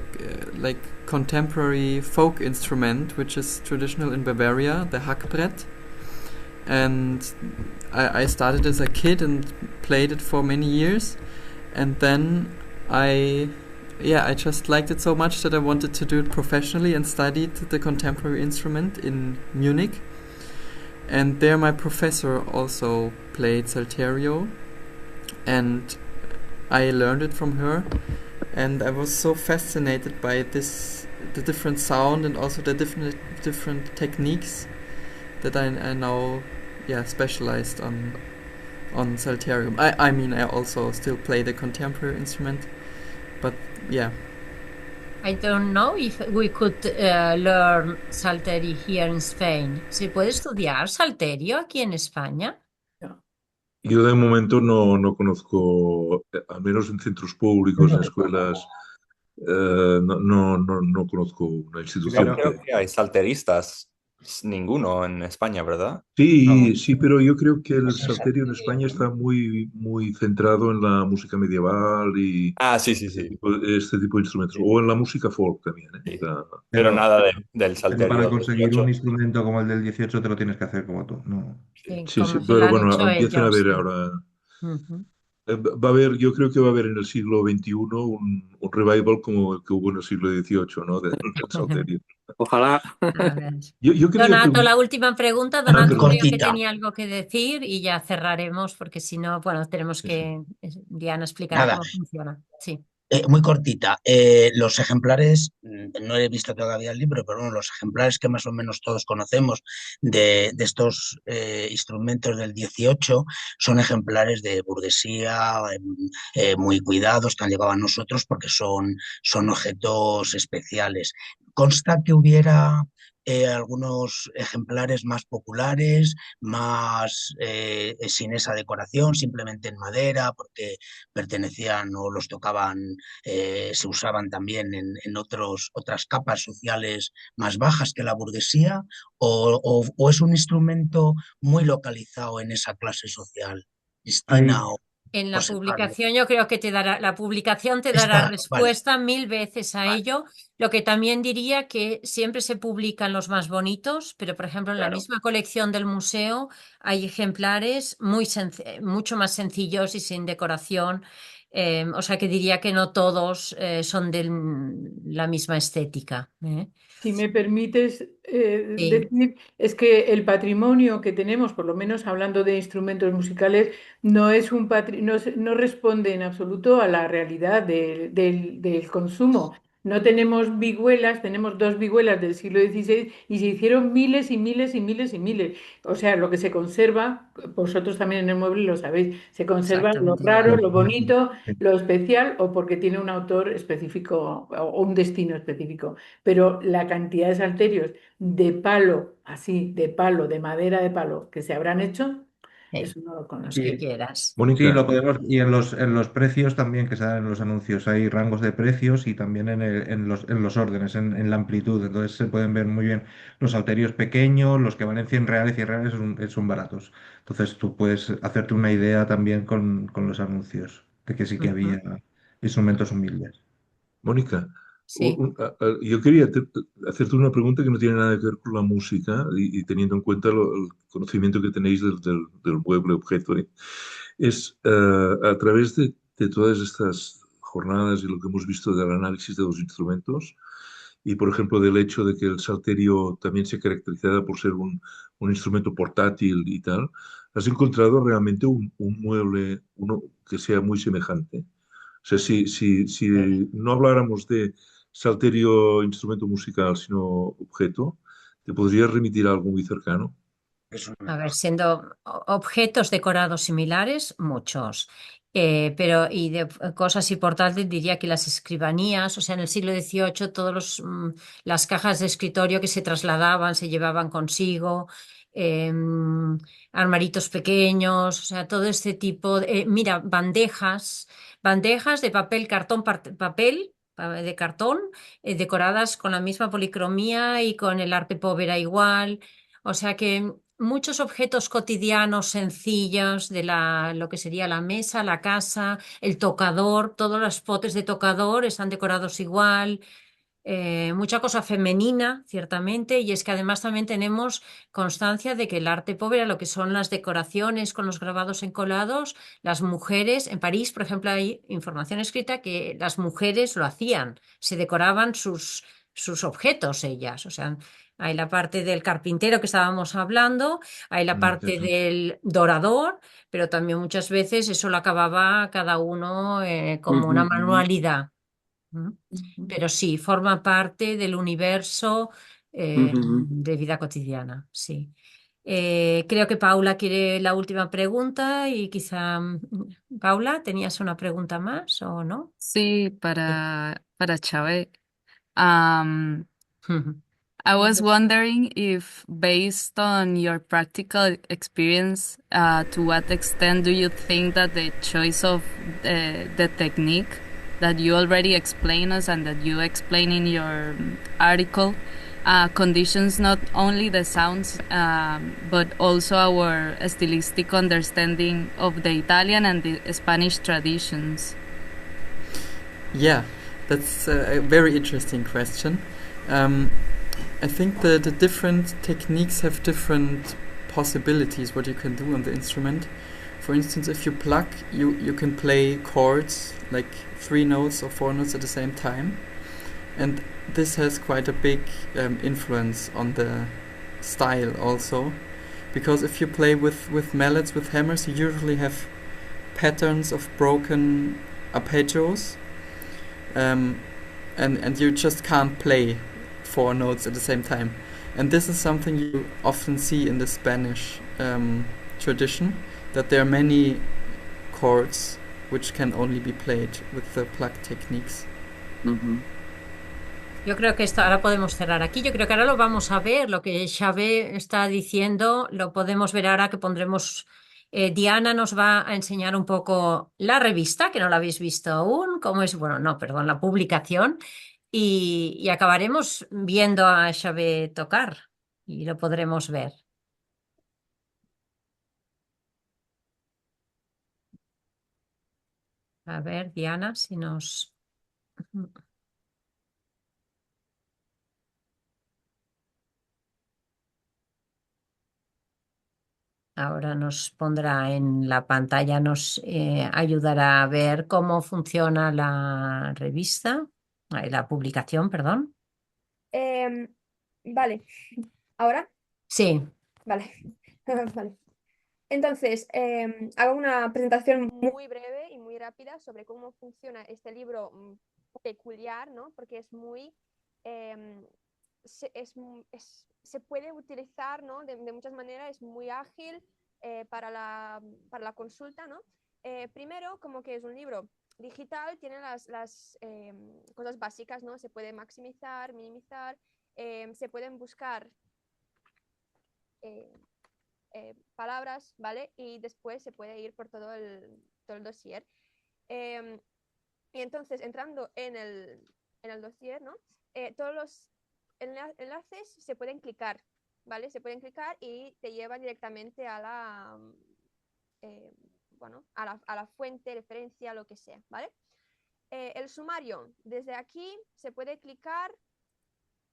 like contemporary folk instrument, which is traditional in Bavaria, the Hackbrett. And I started as a kid and played it for many years. And then I just liked it so much that I wanted to do it professionally and studied the contemporary instrument in Munich. And there my professor also played Salterio, and I learned it from her, and I was so fascinated by the different sound and also the different techniques, that I now specialized on Salterium. I mean, I also still play the contemporary instrument, but yeah. I don't know if we could learn salterio here in Spain. ¿Se puede estudiar salterio aquí en España? Yo de momento no conozco, al menos en centros públicos, en escuelas, no conozco una Yo institución creo que hay salteristas, ninguno en España, ¿verdad? Sí, pero yo creo que el salterio en España está muy centrado en la música medieval y Sí. este tipo de instrumentos, o en la música folk también, ¿eh? Sí. Está- Pero nada del Pero salterio para del conseguir 18. un instrumento como el del 18 te lo tienes que hacer como tú. No. Sí, Sí, como se pero lo han bueno, hecho empiezan a ellos. haber Sí. ahora. Ujú. Va a haber, yo creo que va a haber en el siglo XXI un revival como el que hubo en el siglo XVIII, ¿no? Del salterio. Ojalá. A ver. Yo quería Donato, la última pregunta. Ah, Donato perdón. creo que Cortita. tenía algo que decir y ya cerraremos porque si no, bueno, tenemos Sí, que... Diana explicará Nada, cómo funciona. Sí. muy cortita. Los ejemplares, no he visto todavía el libro, pero bueno, los ejemplares que más o menos todos conocemos de estos instrumentos del 18 son ejemplares de burguesía, muy cuidados, que han llegado a nosotros porque son objetos especiales. Consta que hubiera algunos ejemplares más populares, más sin esa decoración, simplemente en madera, porque pertenecían o los tocaban, se usaban también en otras capas sociales más bajas que la burguesía, o es un instrumento muy localizado en esa clase social, Cristina Hay, o En la José Carlos. publicación yo creo que la publicación te dará Vale, respuesta 1000 veces a vale, ello. Lo que también diría que siempre se publican los más bonitos, pero por ejemplo en la claro. misma colección del museo hay ejemplares mucho más sencillos y sin decoración. O sea que diría que no todos son de la misma estética. Si me permites Sí. decir, es que el patrimonio que tenemos, por lo menos hablando de instrumentos musicales, no responde en absoluto a la realidad del consumo. No tenemos vihuelas, tenemos 2 vihuelas del siglo XVI y se hicieron miles y miles y miles y miles. O sea, lo que se conserva, vosotros también en el mueble lo sabéis, se conserva lo Exactamente raro, igual. lo bonito, Sí. lo especial o porque tiene un autor específico o un destino específico. Pero la cantidad de salterios de palo, así, de palo, de madera de palo, que se habrán hecho, Sí, eso no lo los que conozco. quieras. Sí, Mónica, lo podemos, y en los precios también que salen en los anuncios, hay rangos de precios y también en los órdenes, en la amplitud. Entonces se pueden ver muy bien los salterios pequeños, los que valen 100 reales, 100 reales son baratos. Entonces tú puedes hacerte una idea también con los anuncios de que sí que Ujú. había instrumentos humildes. Mónica, Sí. yo quería hacerte una pregunta que no tiene nada que ver con la música y teniendo en cuenta el conocimiento que tenéis del mueble objeto. Es a través de todas estas jornadas y lo que hemos visto del análisis de los instrumentos y, por ejemplo, del hecho de que el salterio también se caracterizaba por ser un instrumento portátil y tal, ¿has encontrado realmente un mueble uno, que sea muy semejante? O sea, si no habláramos de salterio instrumento musical, sino objeto, ¿te podrías remitir a algo muy cercano? Es un- A ver, siendo objetos decorados similares, muchos. Pero y de cosas importantes diría que las escribanías, o sea, en el siglo XVIII las cajas de escritorio que se trasladaban, se llevaban consigo, armaritos pequeños, o sea, todo este tipo, mira, bandejas de papel, cartón, papel de cartón, decoradas con la misma policromía y con el arte povera igual. O sea que muchos objetos cotidianos sencillos de lo que sería la mesa, la casa, el tocador, todos los potes de tocador están decorados igual. Mucha cosa femenina, ciertamente, y es que además también tenemos constancia de que el arte pobre, lo que son las decoraciones con los grabados encolados, las mujeres, en París, por ejemplo, hay información escrita que las mujeres lo hacían, se decoraban sus objetos ellas, o sea, hay la parte del carpintero que estábamos hablando, hay la parte Eso. del dorador, pero también muchas veces eso lo acababa cada uno como una manualidad. ¿Mm? Pero sí, forma parte del universo de vida cotidiana, sí. Creo que Paula quiere la última pregunta y quizá, Paula, ¿tenías una pregunta más o no? Sí, Sí. para Chávez. I was wondering if, based on your practical experience, to what extent do you think that the choice of the technique that you already explained us and that you explain in your article conditions not only the sounds but also our stylistic understanding of the Italian and the Spanish traditions? Yeah, that's a very interesting question. I think the different techniques have different possibilities what you can do on the instrument. For instance, if you pluck, you can play chords, like 3 notes or 4 notes at the same time. And this has quite a big influence on the style also. Because if you play with mallets, with hammers, you usually have patterns of broken arpeggios. And you just can't play 4 notes at the same time. And this is something you often see in the Spanish tradition, that there are many chords which can only be played with the pluck techniques. Yo creo que esto ahora podemos cerrar aquí. Yo creo que ahora lo vamos a ver. Lo que Xavé está diciendo lo podemos ver ahora que pondremos. Diana nos va a enseñar un poco la revista, que no la habéis visto aún, cómo es, bueno, no, perdón, la publicación. Y acabaremos viendo a Xavé tocar y lo podremos ver. A ver, Diana, si nos... Ahora nos pondrá en la pantalla, nos ayudará a ver cómo funciona la revista, la publicación, perdón. Vale, ¿ahora? Sí, Vale. Vale. Entonces, hago una presentación muy breve y muy rápida sobre cómo funciona este libro peculiar, ¿no? Porque es muy, se puede utilizar, ¿no? de muchas maneras, es muy ágil para la consulta, ¿no? Primero, como que es un libro digital, tiene las cosas básicas, ¿no? Se puede maximizar, minimizar, se pueden buscar palabras, ¿vale? Y después se puede ir por todo el dossier. Y entonces, entrando en el dossier, ¿no? Todos los enlaces se pueden clicar, ¿vale? Se pueden clicar y te llevan directamente a la, bueno, a la fuente, referencia, lo que sea, ¿vale? El sumario, desde aquí se puede clicar,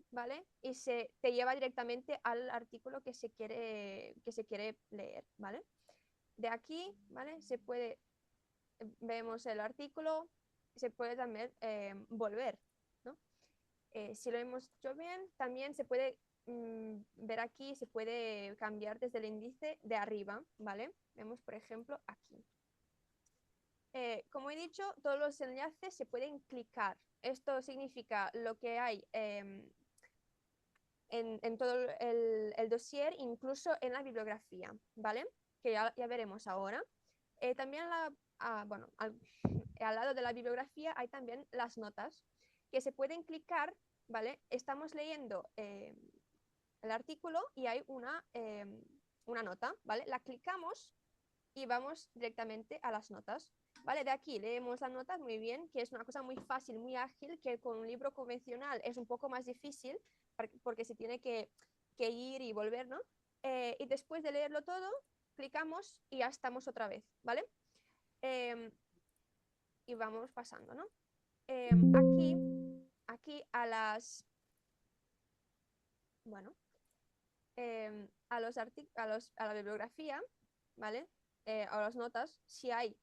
¿vale? Y te lleva directamente al artículo que se quiere leer, ¿vale? De aquí, ¿vale? Vemos el artículo, se puede también volver, ¿no? Si lo hemos hecho bien, también se puede ver aquí, se puede cambiar desde el índice de arriba, ¿vale? Vemos, por ejemplo, aquí. Como he dicho, todos los enlaces se pueden clicar. Esto significa lo que hay en todo el dossier, incluso en la bibliografía, ¿vale? Que ya veremos ahora. También bueno, al lado de la bibliografía hay también las notas que se pueden clicar, ¿vale? Estamos leyendo el artículo y hay una nota, ¿vale? La clicamos y vamos directamente a las notas, ¿vale? De aquí leemos las notas muy bien, que es una cosa muy fácil, muy ágil, que con un libro convencional es un poco más difícil porque se tiene que ir y volver, ¿no? Y después de leerlo todo, clicamos y ya estamos otra vez, ¿vale? Y vamos pasando, ¿no? Aquí a las, bueno, a la bibliografía, ¿vale? A las notas, si hay,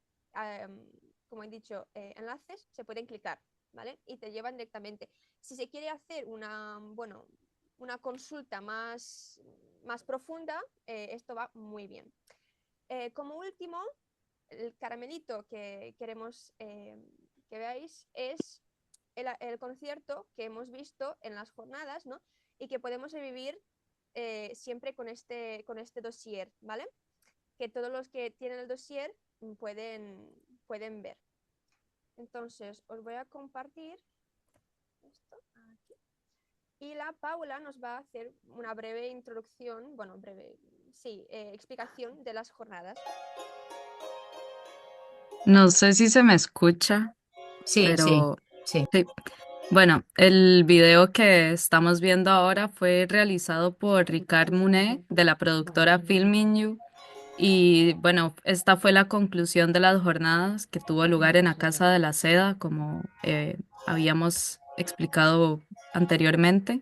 como he dicho, enlaces, se pueden clicar, ¿vale? Y te llevan directamente. Si se quiere hacer una consulta más profunda, esto va muy bien. Como último, el caramelito que queremos que veáis es el concierto que hemos visto en las jornadas, ¿no? Y que podemos revivir siempre con este dossier, ¿vale? Que todos los que tienen el dossier pueden ver. Entonces, os voy a compartir esto aquí. Y la Paula nos va a hacer una breve introducción, bueno, explicación de las jornadas. No sé si se me escucha, Sí, pero sí. sí. Bueno, el video que estamos viendo ahora fue realizado por Ricard Munet de la productora Filming You. Y bueno, esta fue la conclusión de las jornadas que tuvo lugar en la Casa de la Seda, como habíamos explicado anteriormente.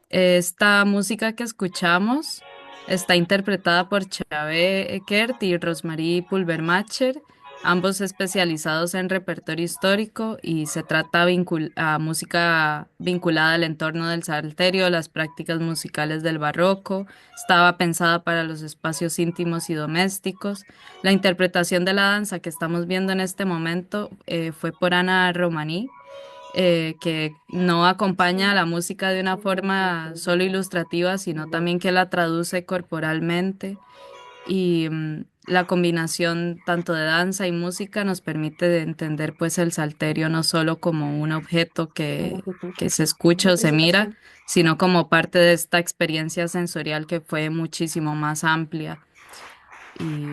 Esta música que escuchamos está interpretada por Chávez Eckert y Rosmarie Pulvermacher, ambos especializados en repertorio histórico, y se trata a música vinculada al entorno del salterio, las prácticas musicales del barroco. Estaba pensada para los espacios íntimos y domésticos. La interpretación de la danza que estamos viendo en este momento fue por Ana Romaní, que no acompaña a la música de una forma solo ilustrativa, sino también que la traduce corporalmente. Y la combinación tanto de danza y música nos permite entender pues el salterio no solo como un objeto que se escucha o se mira, sino como parte de esta experiencia sensorial que fue muchísimo más amplia. Y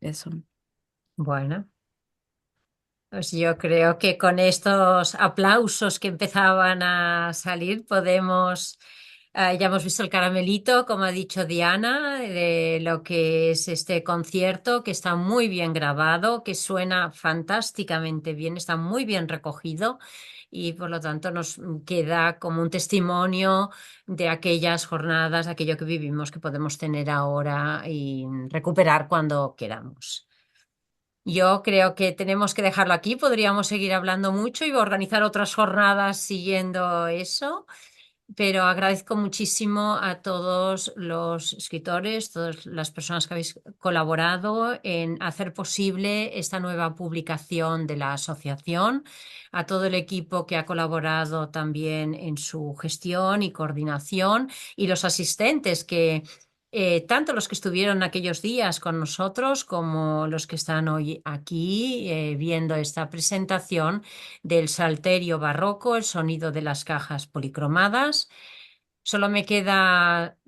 eso. Bueno, pues yo creo que con estos aplausos que empezaban a salir podemos, ya hemos visto el caramelito, como ha dicho Diana, de lo que es este concierto, que está muy bien grabado, que suena fantásticamente bien, está muy bien recogido y por lo tanto nos queda como un testimonio de aquellas jornadas, de aquello que vivimos, que podemos tener ahora y recuperar cuando queramos. Yo creo que tenemos que dejarlo aquí. Podríamos seguir hablando mucho y organizar otras jornadas siguiendo eso. pero agradezco muchísimo a todos los escritores, todas las personas que habéis colaborado en hacer posible esta nueva publicación de la asociación, a todo el equipo que ha colaborado también en su gestión y coordinación y los asistentes que tanto los que estuvieron aquellos días con nosotros como los que están hoy aquí viendo esta presentación del Salterio Barroco, el sonido de las cajas policromadas. Solo me queda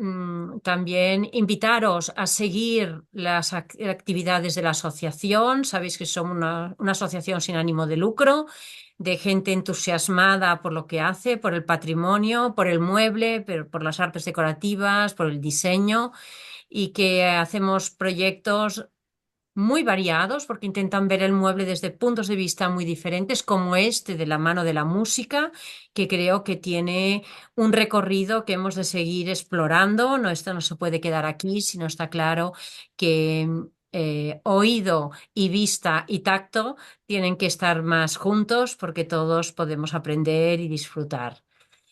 también invitaros a seguir las actividades de la asociación. Sabéis que somos una asociación sin ánimo de lucro, de gente entusiasmada por lo que hace, por el patrimonio, por el mueble, por las artes decorativas, por el diseño, y que hacemos proyectos muy variados porque intentan ver el mueble desde puntos de vista muy diferentes, como este de la mano de la música, que creo que tiene un recorrido que hemos de seguir explorando. No, esto no se puede quedar aquí, sino está claro que oído y vista y tacto tienen que estar más juntos porque todos podemos aprender y disfrutar.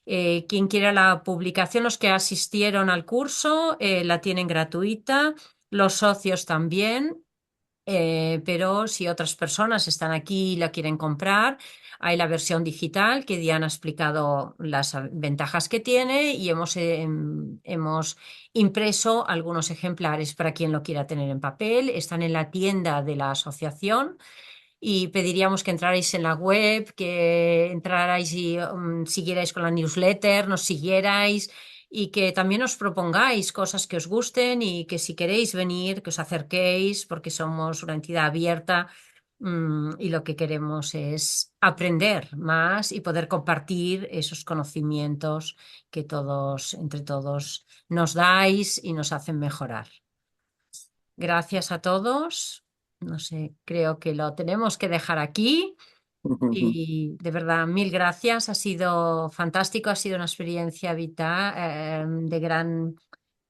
Quien quiera la publicación, los que asistieron al curso, la tienen gratuita, los socios también. Pero si otras personas están aquí y la quieren comprar, hay la versión digital que Diana ha explicado las ventajas que tiene y hemos impreso algunos ejemplares para quien lo quiera tener en papel. Están en la tienda de la asociación y pediríamos que entrarais en la web, que entrarais y siguierais con la newsletter, nos siguierais y que también os propongáis cosas que os gusten y que si queréis venir, que os acerquéis, porque somos una entidad abierta y lo que queremos es aprender más y poder compartir esos conocimientos que todos, entre todos, nos dais y nos hacen mejorar. Gracias a todos. No sé, creo que lo tenemos que dejar aquí. Y de verdad, mil gracias. Ha sido fantástico, ha sido una experiencia vital de gran,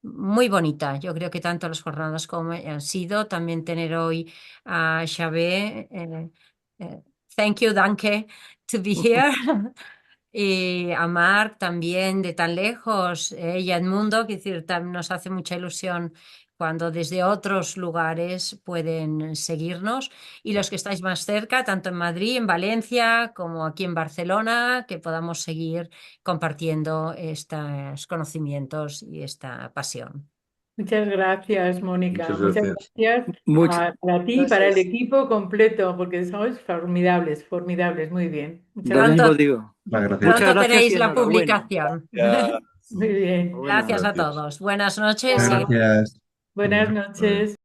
muy bonita. Yo creo que tanto las jornadas como han sido. También tener hoy a Xavé. Thank you, danke, to be here. Y a Marc también de tan lejos, y a Edmundo, que decir, nos hace mucha ilusión cuando desde otros lugares pueden seguirnos. Y los que estáis más cerca, tanto en Madrid, en Valencia, como aquí en Barcelona, que podamos seguir compartiendo estos conocimientos y esta pasión. Muchas gracias, Mónica. Muchas Muchas gracias. gracias para ti y para el Gracias. equipo completo, porque sois formidables, formidables. Muy bien. Muchas Lo mismo Pronto, digo. Gracias. Muchas pronto gracias tenéis y la enhorabuena. publicación. Ya. Muy bien. Gracias a Gracias. todos. Buenas noches. Chao. Gracias. Buenas Vale. noches.